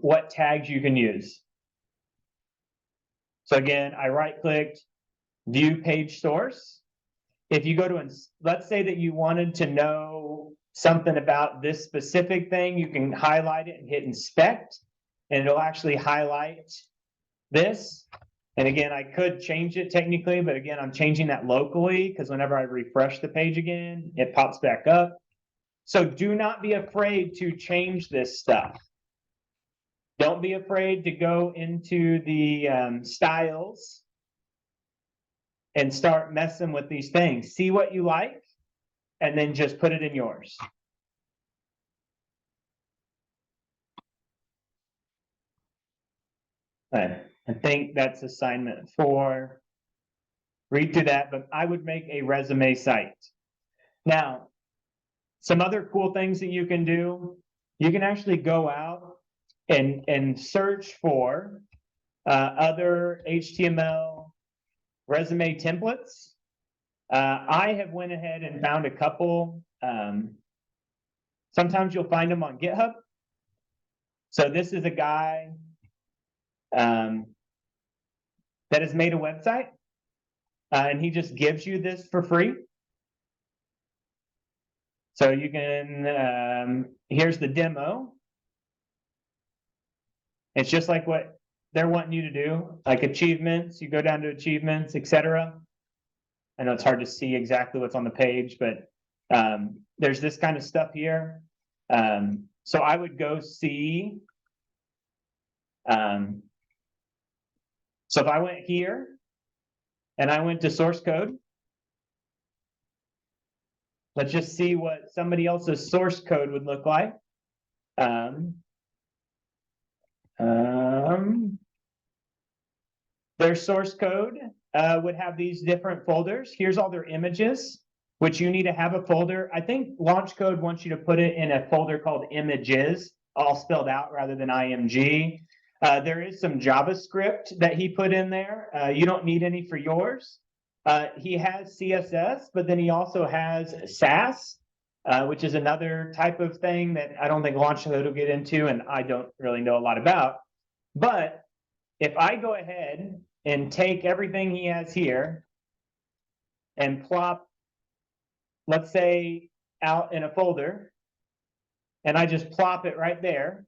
what tags you can use. So again, I right-clicked, view page source. If you go to, let's say that you wanted to know something about this specific thing, you can highlight it and hit inspect, and it'll actually highlight this. And again, I could change it technically, but again, I'm changing that locally because whenever I refresh the page again, it pops back up. So do not be afraid to change this stuff. Don't be afraid to go into the styles and start messing with these things. See what you like, and then just put it in yours. I think that's assignment 4. Read through that, but I would make a resume site. Now, some other cool things that you can do, you can actually go out and search for other HTML resume templates. I have went ahead and found a couple. Sometimes you'll find them on GitHub. So this is a guy that has made a website, and he just gives you this for free. So you can, here's the demo. It's just like what they're wanting you to do, like achievements. You go down to achievements, etc. I know it's hard to see exactly what's on the page, but there's this kind of stuff here. So I would go see. So if I went here and I went to source code, let's just see what somebody else's source code would look like. Their source code would have these different folders. Here's all their images, which you need to have a folder. I think LaunchCode wants you to put it in a folder called images, all spelled out rather than IMG. There is some JavaScript that he put in there. You don't need any for yours. He has CSS, but then he also has Sass, which is another type of thing that I don't think LaunchCode will get into, and I don't really know a lot about. But if I go ahead and take everything he has here and plop, let's say, out in a folder, and I just plop it right there,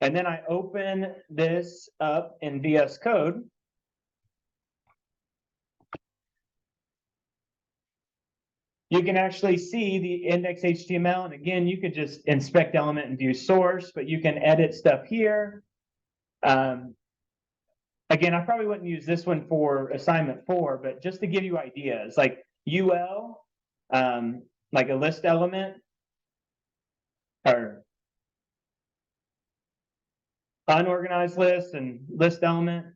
and then I open this up in VS Code, you can actually see the index HTML. And again, you could just inspect element and view source, but you can edit stuff here. Again, I probably wouldn't use this one for assignment 4, but just to give you ideas, like UL, like a list element, or unorganized list and list element.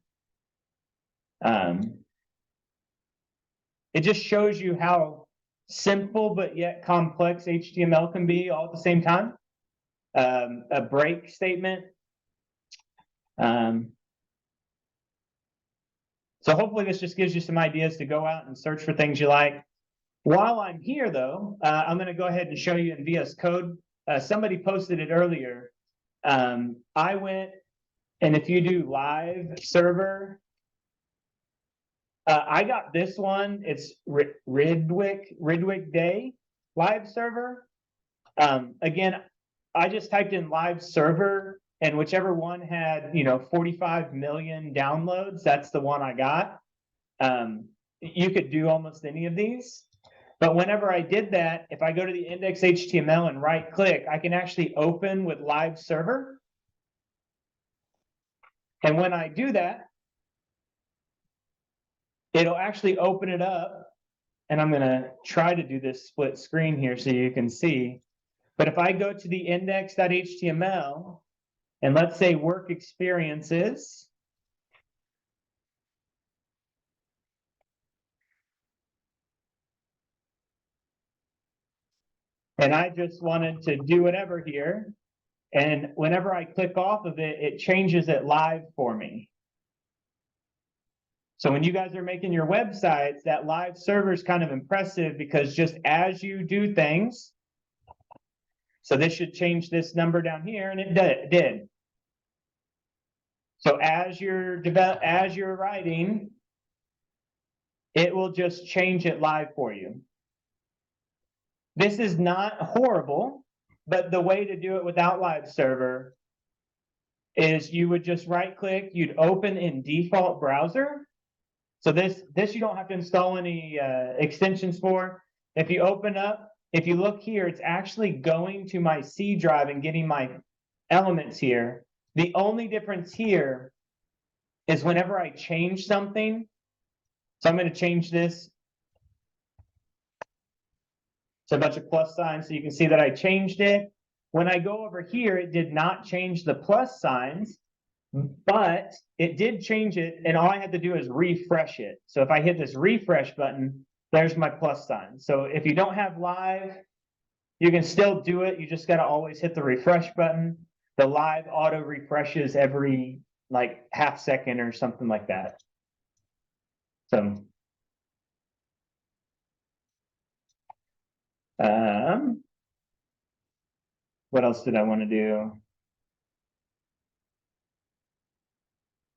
It just shows you how simple but yet complex HTML can be all at the same time. A break statement. So hopefully this just gives you some ideas to go out and search for things you like. While I'm here, though, I'm going to go ahead and show you in VS Code. Somebody posted it earlier. I went, and if you do live server, I got this one. It's Ridwick Day live server. Again, I just typed in live server, and whichever one had 45 million downloads, that's the one I got. You could do almost any of these, but whenever I did that, if I go to the index HTML and right click, I can actually open with live server. And when I do that, it'll actually open it up. And I'm going to try to do this split screen here so you can see. But if I go to the index.html and let's say work experiences, and I just wanted to do whatever here, and whenever I click off of it, it changes it live for me. So when you guys are making your websites, that live server is kind of impressive because just as you do things, so this should change this number down here, and it did. So as you're writing, it will just change it live for you. This is not horrible, but the way to do it without live server is you would just right click, you'd open in default browser. So this you don't have to install any extensions for. If you open up, if you look here, it's actually going to my C drive and getting my elements here. The only difference here is whenever I change something. So I'm going to change this. It's a bunch of plus signs, so you can see that I changed it. When I go over here, it did not change the plus signs, but it did change it, and all I had to do is refresh it. So if I hit this refresh button, there's my plus sign. So if you don't have live, you can still do it. You just got to always hit the refresh button. The live auto refreshes every like half second or something like that. So what else did I want to do?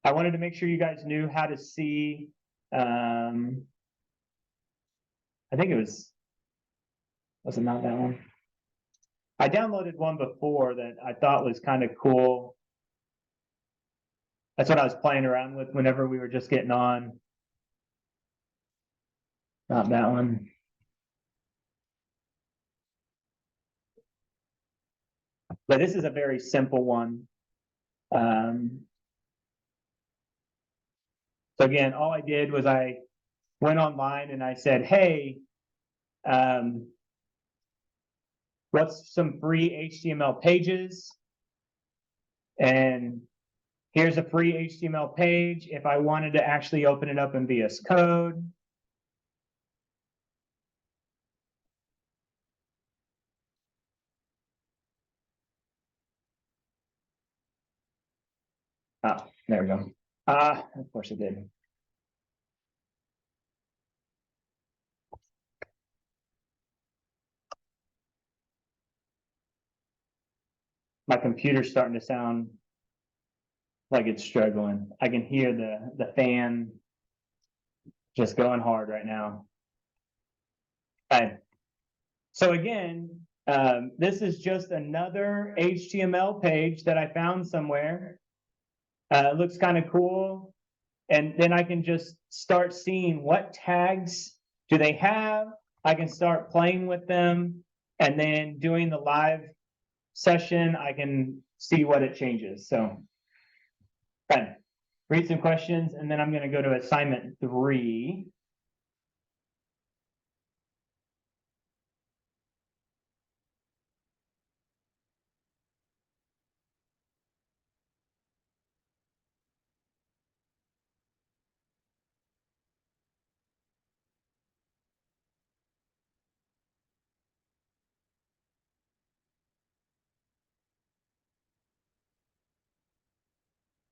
I wanted to make sure you guys knew how to see, I think it was it not that one? I downloaded one before that I thought was kind of cool. That's what I was playing around with whenever we were just getting on. Not that one. But this is a very simple one. So again, all I did was I went online and I said, hey, what's some free HTML pages? And here's a free HTML page. If I wanted to actually open it up in VS Code, oh, there we go. Of course it did. My computer's starting to sound like it's struggling. I can hear the fan just going hard right now. Okay. So again, this is just another HTML page that I found somewhere. It looks kind of cool. And then I can just start seeing what tags do they have. I can start playing with them. And then doing the live session, I can see what it changes. So, okay, read some questions, and then I'm going to go to assignment 3.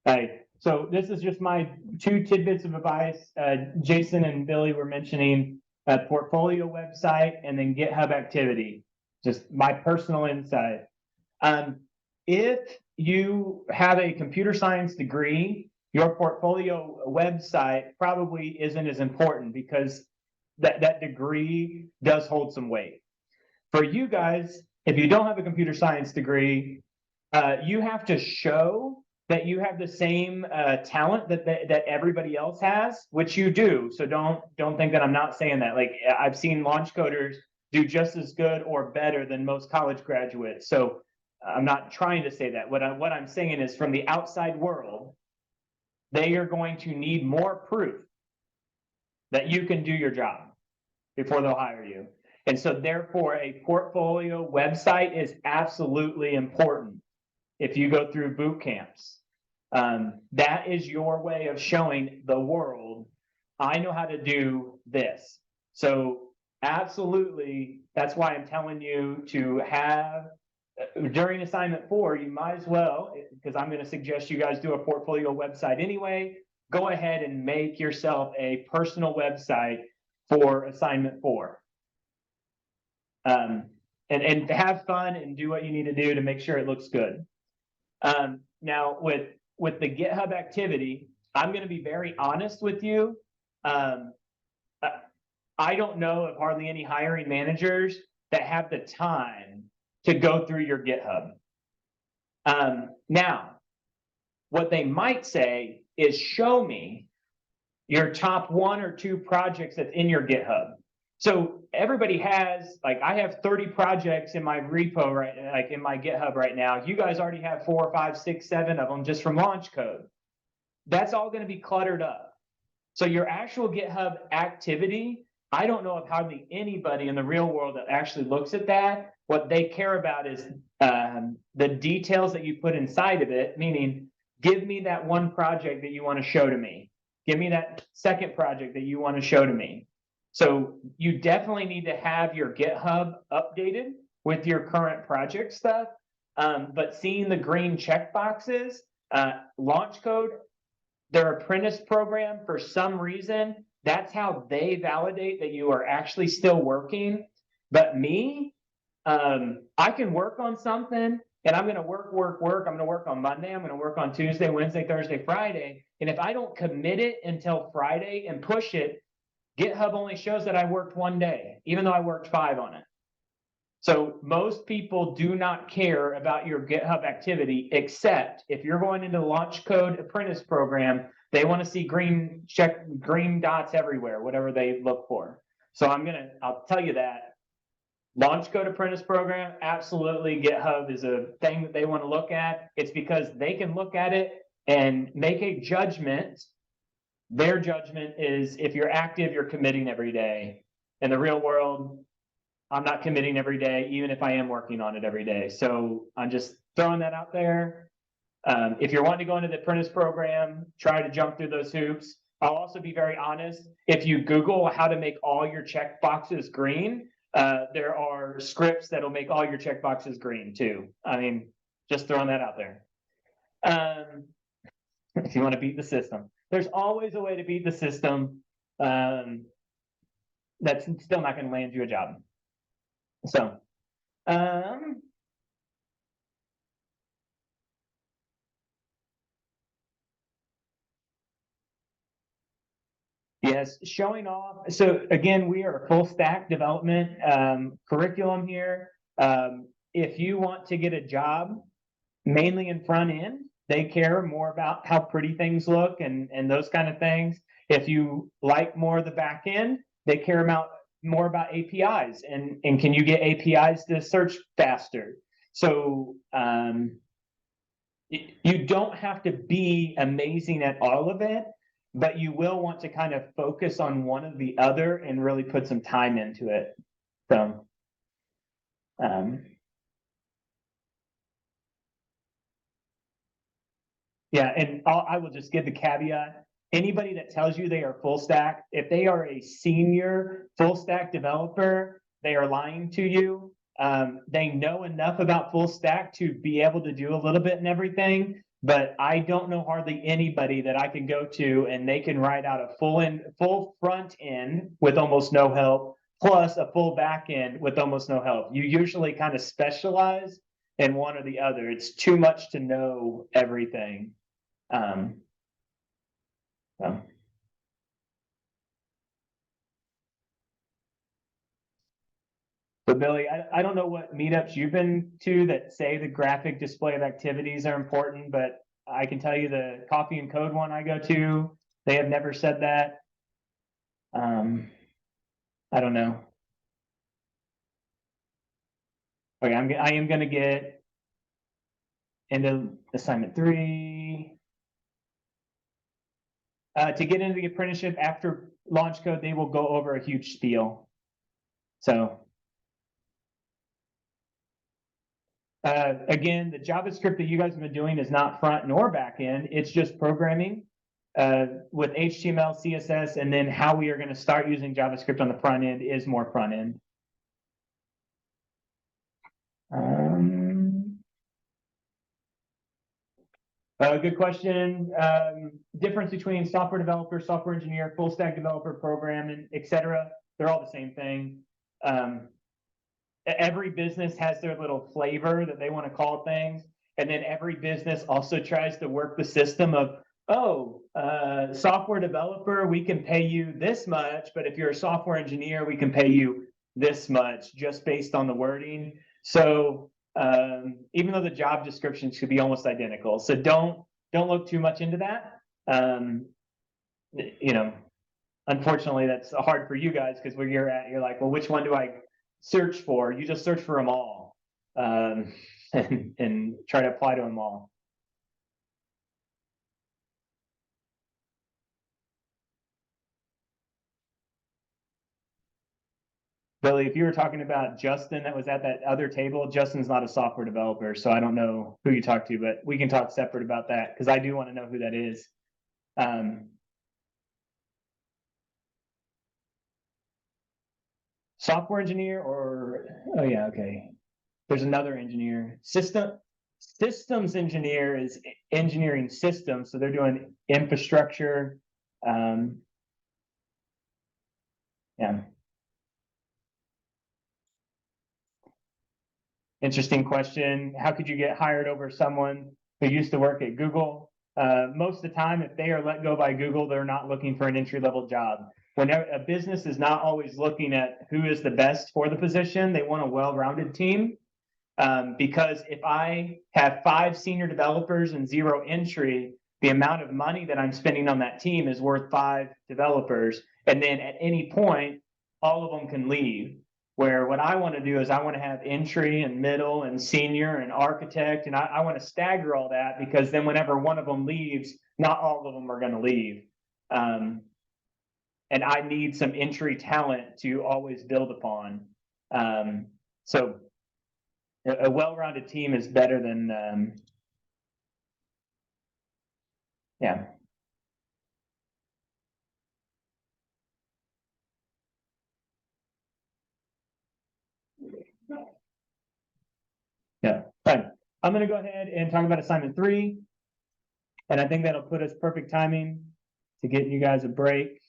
Right. So this is just my 2 tidbits of advice. Jason and Billy were mentioning a portfolio website and then GitHub activity. Just my personal insight. If you have a computer science degree, your portfolio website probably isn't as important because that degree does hold some weight. For you guys, if you don't have a computer science degree, you have to show that you have the same talent that everybody else has, which you do. So don't think that I'm not saying that. Like I've seen launch coders do just as good or better than most college graduates. So I'm not trying to say that. What I'm saying is from the outside world, they are going to need more proof that you can do your job before they'll hire you. And so therefore, a portfolio website is absolutely important if you go through boot camps. That is your way of showing the world, I know how to do this. So absolutely, that's why I'm telling you to have, during assignment 4, you might as well, because I'm going to suggest you guys do a portfolio website anyway, go ahead and make yourself a personal website for assignment 4. And have fun and do what you need to do to make sure it looks good. Now with the GitHub activity, I'm going to be very honest with you. I don't know of hardly any hiring managers that have the time to go through your GitHub. Now, what they might say is, show me your top 1 or 2 projects that's in your GitHub. So everybody has, like, I have 30 projects in my repo, right, like in my GitHub right now. You guys already have 4, 5, 6, 7 of them just from LaunchCode. That's all going to be cluttered up. So your actual GitHub activity, I don't know of hardly anybody in the real world that actually looks at that. What they care about is the details that you put inside of it, meaning, give me that one project that you want to show to me. Give me that second project that you want to show to me. So you definitely need to have your GitHub updated with your current project stuff. But seeing the green checkboxes, LaunchCode, their apprentice program, for some reason, that's how they validate that you are actually still working. But me, I can work on something, and I'm going to work. I'm going to work on Monday. I'm going to work on Tuesday, Wednesday, Thursday, Friday. And if I don't commit it until Friday and push it, GitHub only shows that I worked 1 day, even though I worked 5 on it. So most people do not care about your GitHub activity, except if you're going into the LaunchCode Apprentice program, they want to see green dots everywhere, whatever they look for. So I'll tell you that. LaunchCode Apprentice program, absolutely, GitHub is a thing that they want to look at. It's because they can look at it and make a judgment. Their judgment is, if you're active, you're committing every day. In the real world, I'm not committing every day, even if I am working on it every day. So I'm just throwing that out there. If you're wanting to go into the apprentice program, try to jump through those hoops. I'll also be very honest. If you Google how to make all your checkboxes green, there are scripts that'll make all your checkboxes green too. I mean, just throwing that out there. If you want to beat the system, there's always a way to beat the system. That's still not going to land you a job. So, yes, showing off. So again, we are a full stack development curriculum here. If you want to get a job, mainly in front end, they care more about how pretty things look and those kind of things. If you like more of the back end, they care more about APIs and can you get APIs to search faster. So you don't have to be amazing at all of it, but you will want to kind of focus on one or the other and really put some time into it. So yeah, and I will just give the caveat. Anybody that tells you they are full stack, if they are a senior full stack developer, they are lying to you. They know enough about full stack to be able to do a little bit in everything, but I don't know hardly anybody that I can go to and they can write out a full front end with almost no help, plus a full back end with almost no help. You usually kind of specialize in one or the other. It's too much to know everything. So Billy, I don't know what meetups you've been to that say the graphic display of activities are important, but I can tell you the coffee and code one I go to, they have never said that. I don't know. Okay, I am going to get into assignment 3. To get into the apprenticeship after LaunchCode, they will go over a huge spiel. So again, the JavaScript that you guys have been doing is not front nor back end. It's just programming with HTML, CSS, and then how we are going to start using JavaScript on the front end is more front end. Good question. Difference between software developer, software engineer, full stack developer, programming, etc. They're all the same thing. Every business has their little flavor that they want to call things. And then every business also tries to work the system of, software developer, we can pay you this much, but if you're a software engineer, we can pay you this much just based on the wording. So even though the job descriptions could be almost identical. So don't don't look too much into that. You know, unfortunately, that's hard for you guys because where you're at, you're like, well, which one do I search for? You just search for them all, and try to apply to them all. Billy, if you were talking about Justin that was at that other table, Justin's not a software developer, so I don't know who you talked to, but we can talk separate about that because I do want to know who that is. Software engineer or, oh yeah, okay. There's another engineer. Systems engineer is engineering systems, so they're doing infrastructure. Yeah. Interesting question. How could you get hired over someone who used to work at Google? Most of the time, if they are let go by Google, they're not looking for an entry-level job. Whenever a business is not always looking at who is the best for the position, they want a well-rounded team. Because if I have 5 senior developers and 0 entry, the amount of money that I'm spending on that team is worth 5 developers. And then at any point, all of them can leave. Where what I want to do is I want to have entry and middle and senior and architect, and I want to stagger all that because then whenever one of them leaves, not all of them are going to leave. And I need some entry talent to always build upon. So a well-rounded team is better than, yeah. Yeah, fine. I'm going to go ahead and talk about assignment 3. And I think that'll put us perfect timing to get you guys a break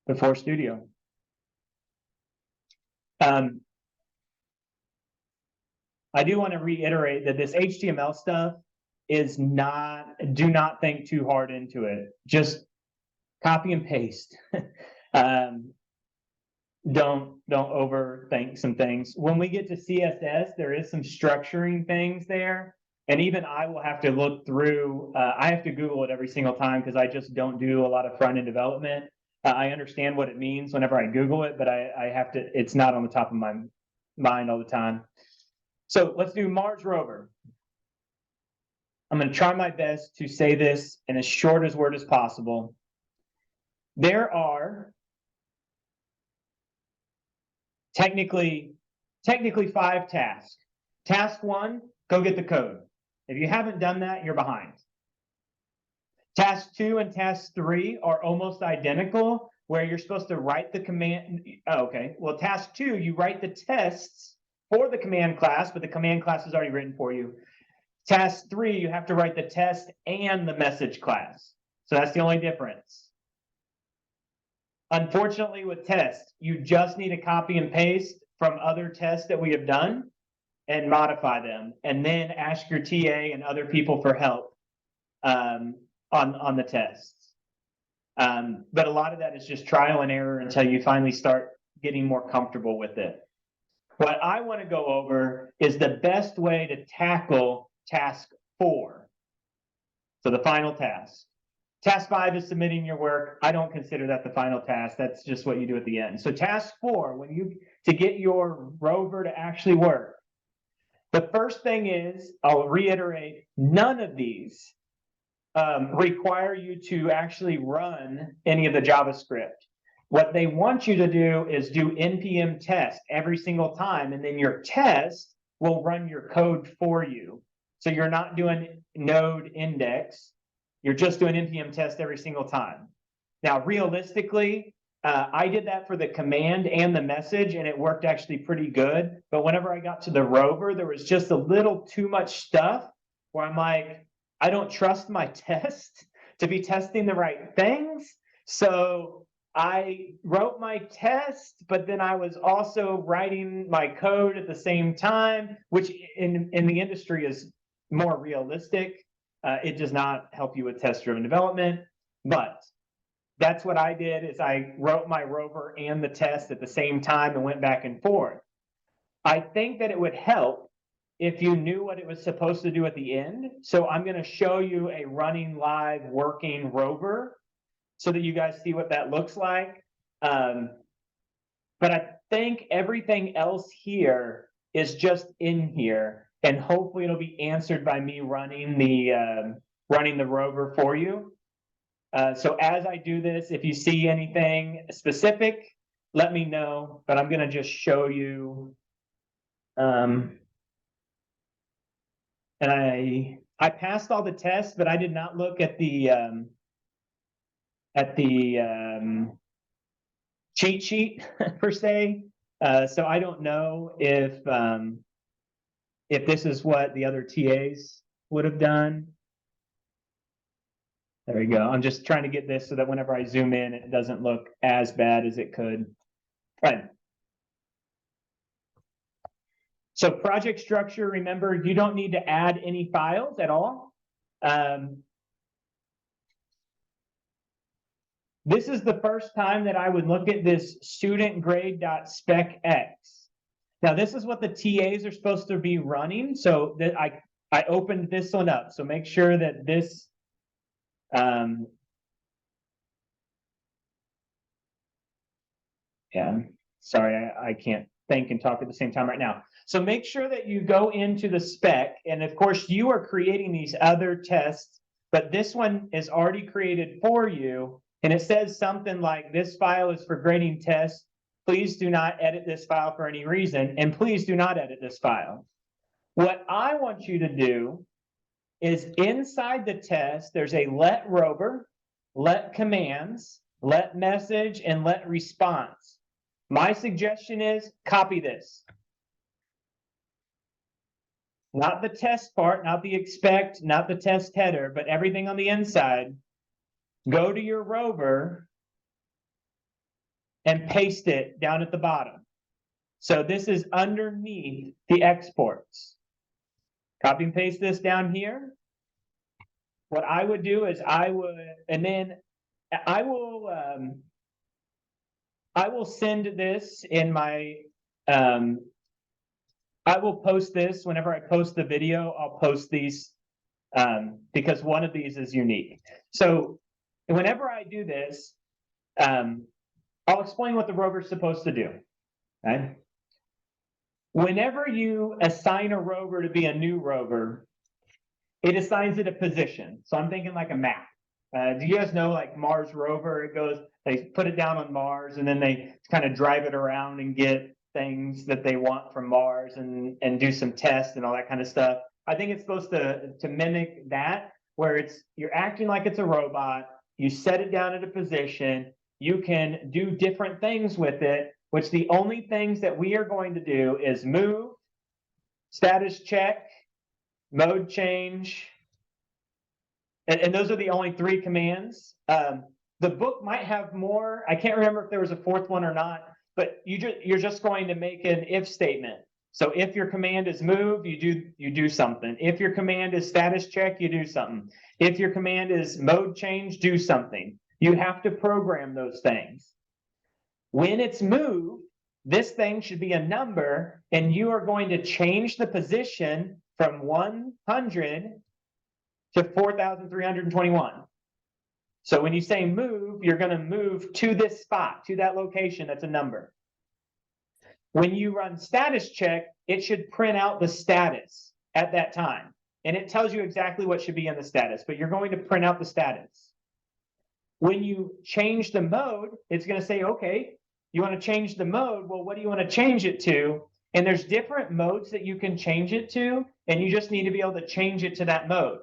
before studio. I do want to reiterate that this HTML stuff is not, do not think too hard into it. Just copy and paste. Don't overthink some things. When we get to CSS, there is some structuring things there. And even I will have to look through, I have to Google it every single time because I just don't do a lot of front-end development. I understand what it means whenever I Google it, but I have to, it's not on the top of my mind all the time. So let's do Mars rover. I'm going to try my best to say this in as short as word as possible. There are technically 5 tasks. Task 1, go get the code. If you haven't done that, you're behind. Task 2 and task 3 are almost identical, where you're supposed to write the command. Oh, okay, well, task 2, you write the tests for the command class, but the command class is already written for you. Task 3, you have to write the test and the message class. So that's the only difference. Unfortunately, with tests, you just need to copy and paste from other tests that we have done and modify them, and then ask your TA and other people for help on the tests. But a lot of that is just trial and error until you finally start getting more comfortable with it. What I want to go over is the best way to tackle task 4. So the final task. Task 5 is submitting your work. I don't consider that the final task. That's just what you do at the end. So task 4, to get your rover to actually work, the first thing is, I'll reiterate, none of these require you to actually run any of the JavaScript. What they want you to do is do npm test every single time, and then your test will run your code for you. So you're not doing node index. You're just doing npm test every single time. Now, realistically, I did that for the command and the message, and it worked actually pretty good. But whenever I got to the rover, there was just a little too much stuff where I'm like, I don't trust my test to be testing the right things. So I wrote my test, but then I was also writing my code at the same time, which in the industry is more realistic. It does not help you with test-driven development, but that's what I did is I wrote my rover and the test at the same time and went back and forth. I think that it would help if you knew what it was supposed to do at the end. So I'm going to show you a running live working rover so that you guys see what that looks like. But I think everything else here is just in here, and hopefully it'll be answered by me running the rover for you. So as I do this, if you see anything specific, let me know, but I'm going to just show you. And I passed all the tests, but I did not look at the cheat sheet per se. So I don't know if this is what the other TAs would have done. There we go. I'm just trying to get this so that whenever I zoom in, it doesn't look as bad as it could. Right. So project structure, remember, you don't need to add any files at all. This is the first time that I would look at this studentgrade.specx. Now, this is what the TAs are supposed to be running. So that I opened this one up. So make sure that this yeah, sorry, I can't think and talk at the same time right now. So make sure that you go into the spec, and of course you are creating these other tests, but this one is already created for you, and it says something like, this file is for grading tests. Please do not edit this file for any reason, and please do not edit this file. What I want you to do is inside the test, there's a let rover, let commands, let message, and let response. My suggestion is copy this. Not the test part, not the expect, not the test header, but everything on the inside. Go to your rover and paste it down at the bottom. So this is underneath the exports. Copy and paste this down here. What I would do is I will send this in my, I will post this whenever I post the video. I'll post these because one of these is unique. So whenever I do this, I'll explain what the rover is supposed to do. Okay? Whenever you assign a rover to be a new rover, it assigns it a position. So I'm thinking like a map. Do you guys know, like Mars rover? It goes, they put it down on Mars, and then they kind of drive it around and get things that they want from Mars and do some tests and all that kind of stuff. I think it's supposed to mimic that, where you're acting like it's a robot. You set it down at a position. You can do different things with it, which the only things that we are going to do is move, status check, mode change, and those are the only 3 commands. The book might have more. I can't remember if there was a 4th one or not, but you're just going to make an if statement. So if your command is move, you do something. If your command is status check, you do something. If your command is mode change, do something. You have to program those things. When it's move, this thing should be a number, and you are going to change the position from 100 to 4,321. So when you say move, you're going to move to this spot, to that location that's a number. When you run status check, it should print out the status at that time. And it tells you exactly what should be in the status, but you're going to print out the status. When you change the mode, it's going to say, okay, you want to change the mode. Well, what do you want to change it to? And there's different modes that you can change it to, and you just need to be able to change it to that mode.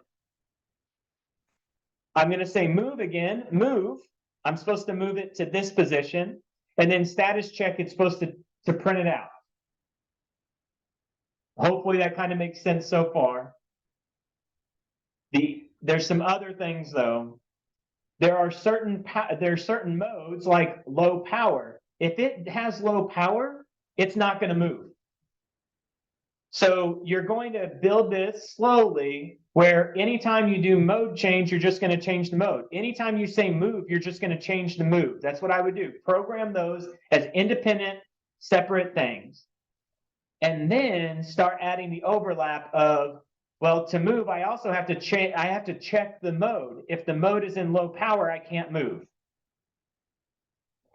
I'm going to say move again, move. I'm supposed to move it to this position, and then status check, it's supposed to print it out. Hopefully that kind of makes sense so far. There's some other things though. There are certain modes like low power. If it has low power, it's not going to move. So you're going to build this slowly, where anytime you do mode change, you're just going to change the mode. Anytime you say move, you're just going to change the move. That's what I would do. Program those as independent, separate things. and then start adding the overlap of, well, to move, I also have to check, I have to check the mode. If the mode is in low power, I can't move.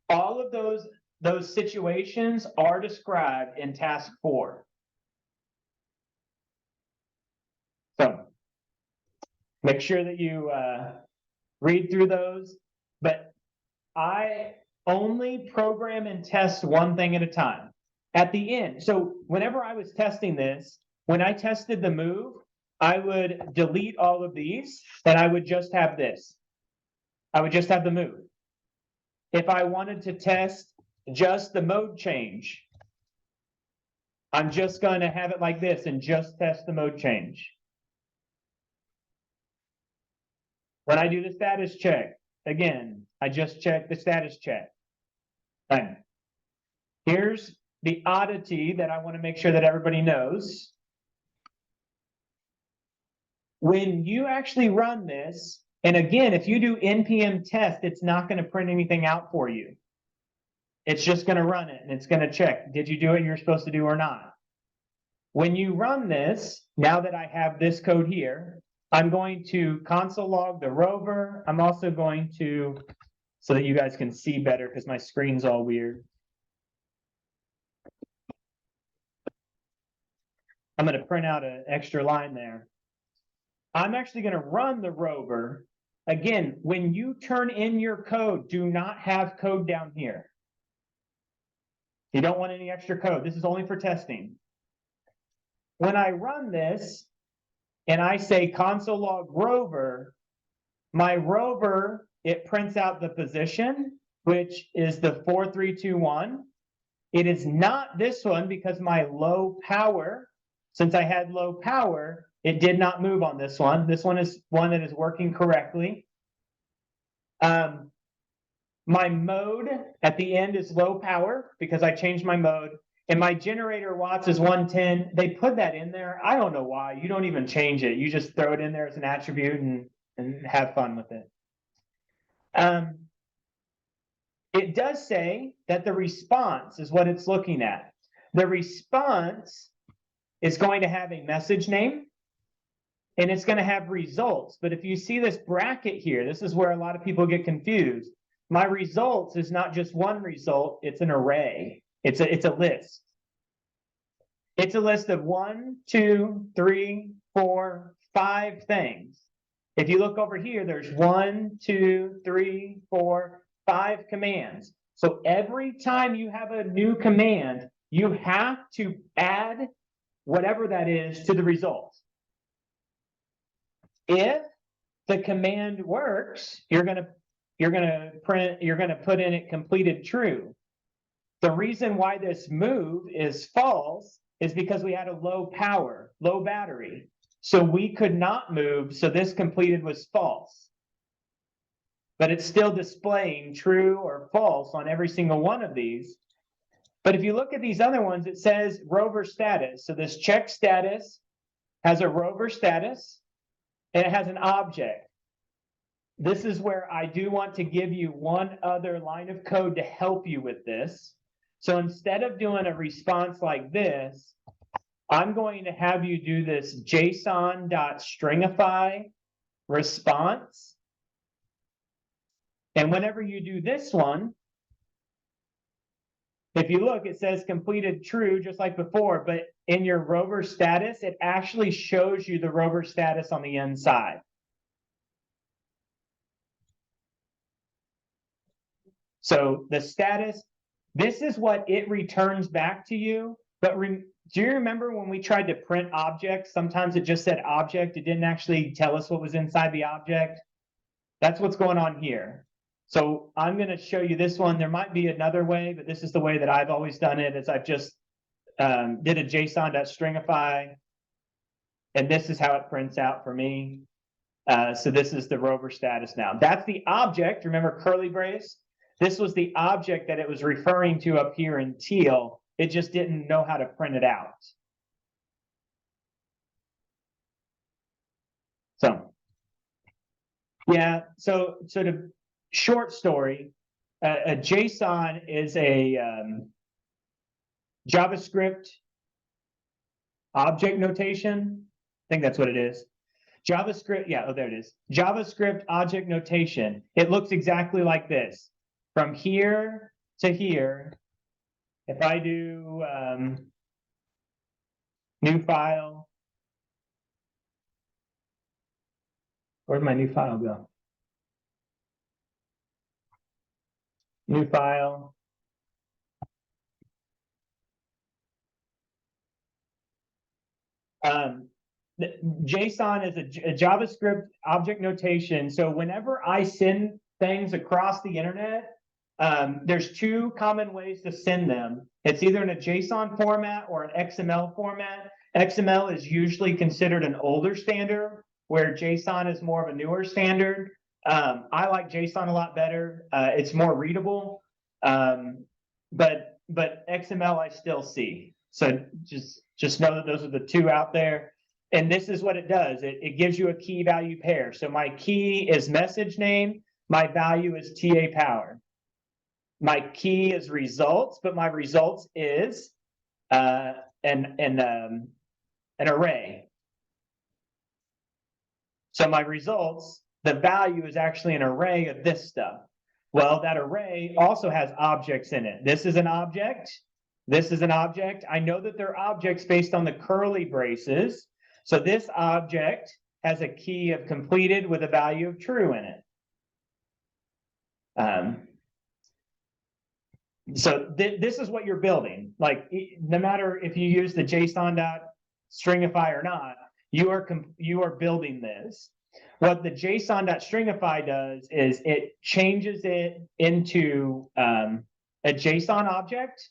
All of those situations are described in task 4. So make sure that you read through those, but I only program and test one thing at a time. At the end, so whenever I was testing this, when I tested the move, I would delete all of these, and I would just have this. I would just have the move. If I wanted to test just the mode change, I'm just going to have it like this and just test the mode change. When I do the status check, again, I just check the status check. Right. Here's the oddity that I want to make sure that everybody knows. When you actually run this, and again, if you do npm test, it's not going to print anything out for you. It's just going to run it, and it's going to check, did you do what you're supposed to do or not? When you run this, now that I have this code here, I'm going to console log the rover. I'm also going to, so that you guys can see better because my screen's all weird. I'm going to print out an extra line there. I'm actually going to run the rover. Again, when you turn in your code, do not have code down here. You don't want any extra code. This is only for testing. When I run this and I say console log rover, my rover, it prints out the position, which is the 4321. It is not this one because my low power, since I had low power, it did not move on this one. This one is one that is working correctly. My mode at the end is low power because I changed my mode. And my generator watts is 110. They put that in there. I don't know why. You don't even change it. You just throw it in there as an attribute and have fun with it. It does say that the response is what it's looking at. The response is going to have a message name, and it's going to have results. But if you see this bracket here, this is where a lot of people get confused. My results is not just one result, it's an array. It's a list. It's a list of 1, 2, 3, 4, 5 things. If you look over here, there's 1, 2, 3, 4, 5 commands. So every time you have a new command, you have to add whatever that is to the result. If the command works, you're gonna put in it completed true. The reason why this move is false is because we had a low power, low battery. So we could not move, so this completed was false. But it's still displaying true or false on every single one of these. But if you look at these other ones, it says rover status. So this check status has a rover status, and it has an object. This is where I do want to give you one other line of code to help you with this. So instead of doing a response like this, I'm going to have you do this JSON.stringify response. And whenever you do this one, if you look, it says completed true, just like before, but in your rover status, it actually shows you the rover status on the inside. So the status, this is what it returns back to you. But do you remember when we tried to print objects? Sometimes it just said object. It didn't actually tell us what was inside the object. That's what's going on here. So I'm going to show you this one. There might be another way, but this is the way that I've always done it, is I've just did a JSON.stringify, and this is how it prints out for me. So this is the rover status now. That's the object. Remember curly brace? This was the object that it was referring to up here in teal. It just didn't know how to print it out. So, yeah, so the short story, a JSON is a JavaScript object notation. I think that's what it is. JavaScript, yeah, oh, there it is. JavaScript object notation. It looks exactly like this. From here to here, if I do new file, where'd my new file go? New file. JSON is a JavaScript object notation. So whenever I send things across the internet, there's two common ways to send them. It's either in a JSON format or an XML format. XML is usually considered an older standard, where JSON is more of a newer standard. I like JSON a lot better. It's more readable, but XML I still see. So just know that those are the two out there. And this is what it does. It gives you a key value pair. So my key is message name. My value is TA power. My key is results, but my results is an array. So my results, the value is actually an array of this stuff. Well, that array also has objects in it. This is an object. This is an object. I know that they're objects based on the curly braces. So this object has a key of completed with a value of true in it. So this is what you're building. Like, no matter if you use the JSON.stringify or not, you are building this. What the JSON.stringify does is it changes it into a JSON object,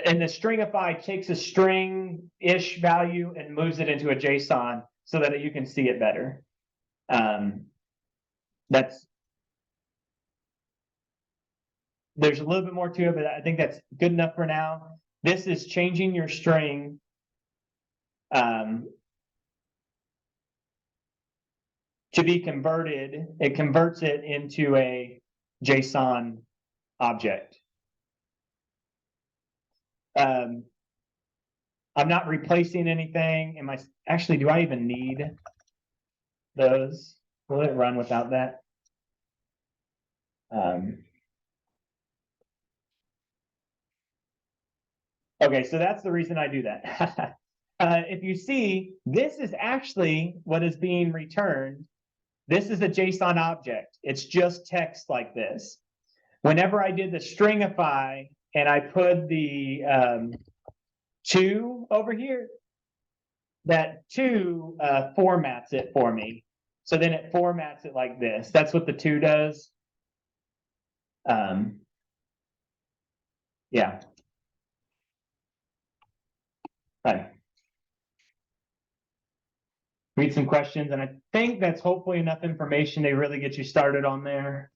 and the stringify takes a string-ish value and moves it into a JSON so that you can see it better. There's a little bit more to it, but I think that's good enough for now. This is changing your string to be converted. It converts it into a JSON object. I'm not replacing anything. Actually, do I even need those? Will it run without that? Okay, so that's the reason I do that. If you see, this is actually what is being returned. This is a JSON object. It's just text like this. Whenever I did the stringify and I put the 2 over here, that 2 formats it for me. So then it formats it like this. That's what the 2 does. Yeah. Hi. Read some questions, and I think that's hopefully enough information to really get you started on there.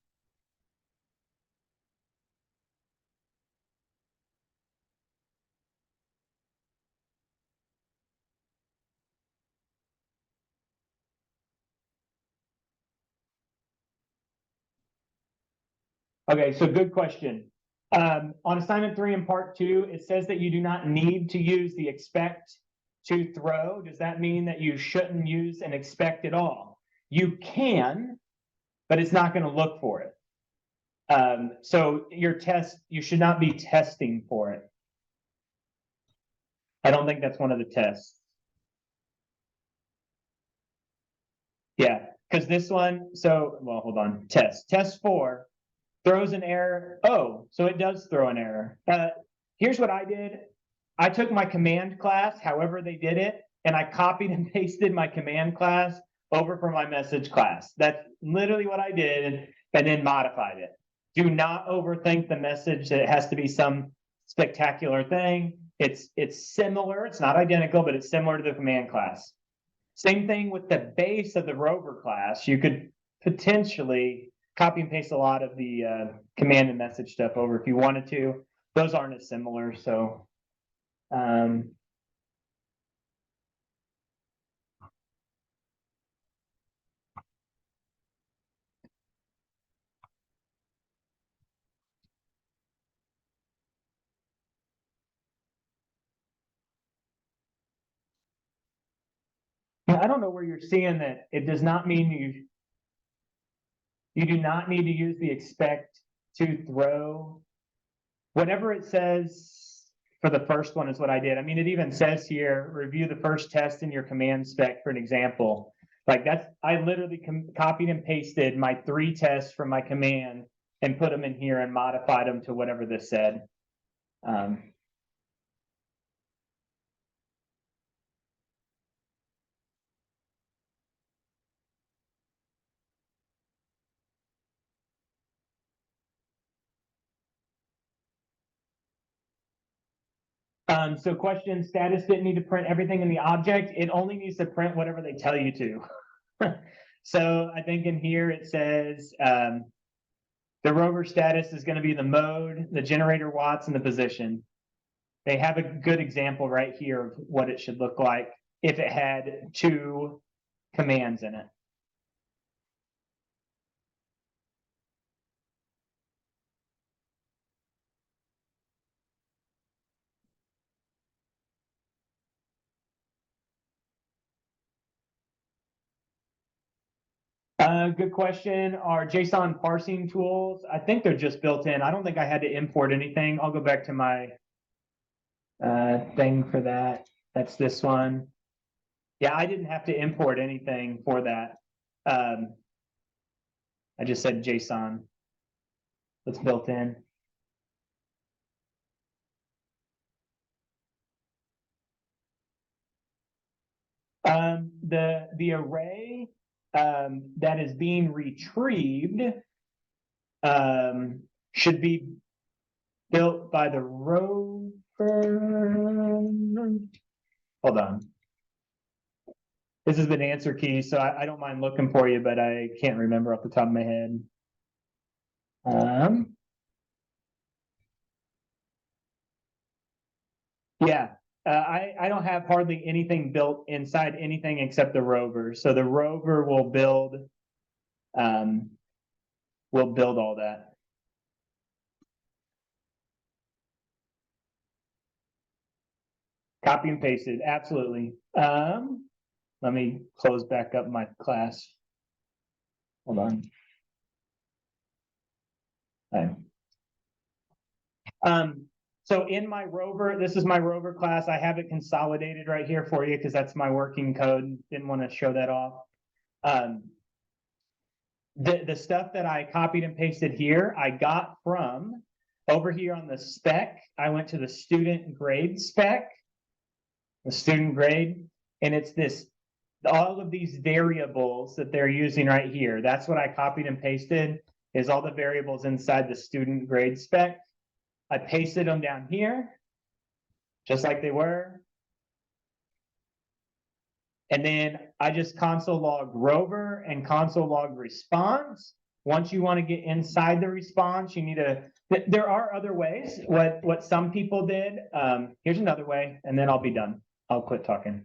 Okay, so good question. On assignment 3 in part 2, it says that you do not need to use the expect to throw. Does that mean that you shouldn't use an expect at all? You can, but it's not going to look for it. So you should not be testing for it. I don't think that's one of the tests. Yeah, because this one, well, hold on, test 4 throws an error. Oh, so it does throw an error. Here's what I did. I took my command class, however they did it, and I copied and pasted my command class over for my message class. That's literally what I did, and then modified it. Do not overthink the message that it has to be some spectacular thing. It's similar. It's not identical, but it's similar to the command class. Same thing with the base of the rover class. You could potentially copy and paste a lot of the command and message stuff over if you wanted to. Those aren't as similar, so I don't know where you're seeing that. It does not mean you do not need to use the expect to throw. Whatever it says for the first one is what I did. I mean, it even says here, review the first test in your command spec for an example. Like that's, I literally copied and pasted my 3 tests from my command and put them in here and modified them to whatever this said. So question, status didn't need to print everything in the object. It only needs to print whatever they tell you to. So I think in here it says the rover status is going to be the mode, the generator watts, and the position. They have a good example right here of what it should look like if it had 2 commands in it. Good question. Are JSON parsing tools? I think they're just built in. I don't think I had to import anything. I'll go back to my thing for that. That's this one. Yeah, I didn't have to import anything for that. I just said JSON. It's built in. The array that is being retrieved should be built by the rover. Hold on. This has been answer key, so I don't mind looking for you, but I can't remember off the top of my head. Yeah, I don't have hardly anything built inside anything except the rover. So the rover will build all that. Copy and paste it, absolutely. Let me close back up my class. Hold on. Okay. So in my rover, this is my rover class. I have it consolidated right here for you because that's my working code. Didn't want to show that off. The stuff that I copied and pasted here, I got from over here on the spec. I went to the student grade spec, the student grade, and it's this, all of these variables that they're using right here. That's what I copied and pasted, is all the variables inside the student grade spec. I pasted them down here, just like they were. And then I just console log rover and console log response. Once you want to get inside the response, you need to, there are other ways. What some people did, here's another way, and then I'll be done. I'll quit talking.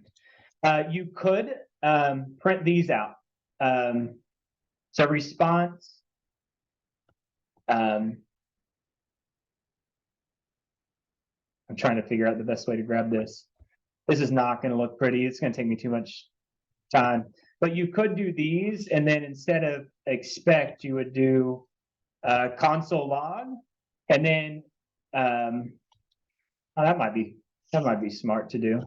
You could print these out. So response, I'm trying to figure out the best way to grab this. This is not going to look pretty. It's going to take me too much time. But you could do these, and then instead of expect, you would do console log, and then oh, that might be smart to do.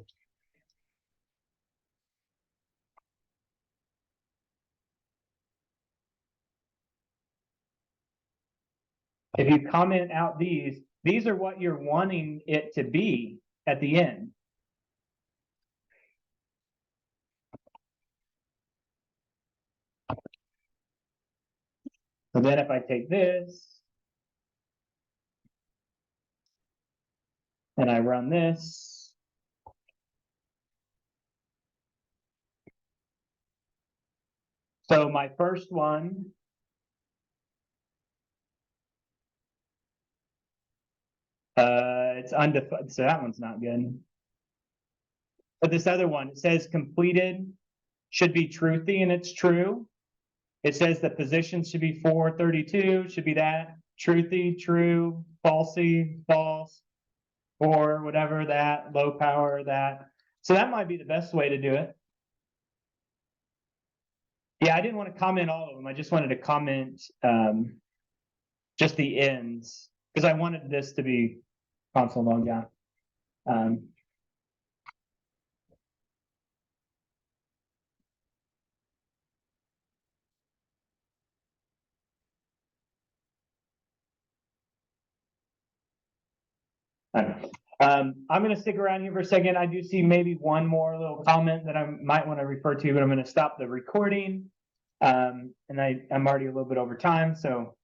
If you comment out these are what you're wanting it to be at the end. So then if I take this and I run this, so my first one, it's undefined, so that one's not good. But this other one, it says completed should be truthy, and it's true. It says the position should be 432, should be that. Truthy, true, falsy, false, or whatever that, low power, that. So that might be the best way to do it. Yeah, I didn't want to comment all of them. I just wanted to comment just the ends because I wanted this to be console log out. I'm going to stick around here for a second. I do see maybe one more little comment that I might want to refer to, but I'm going to stop the recording. And I'm already a little bit over time, so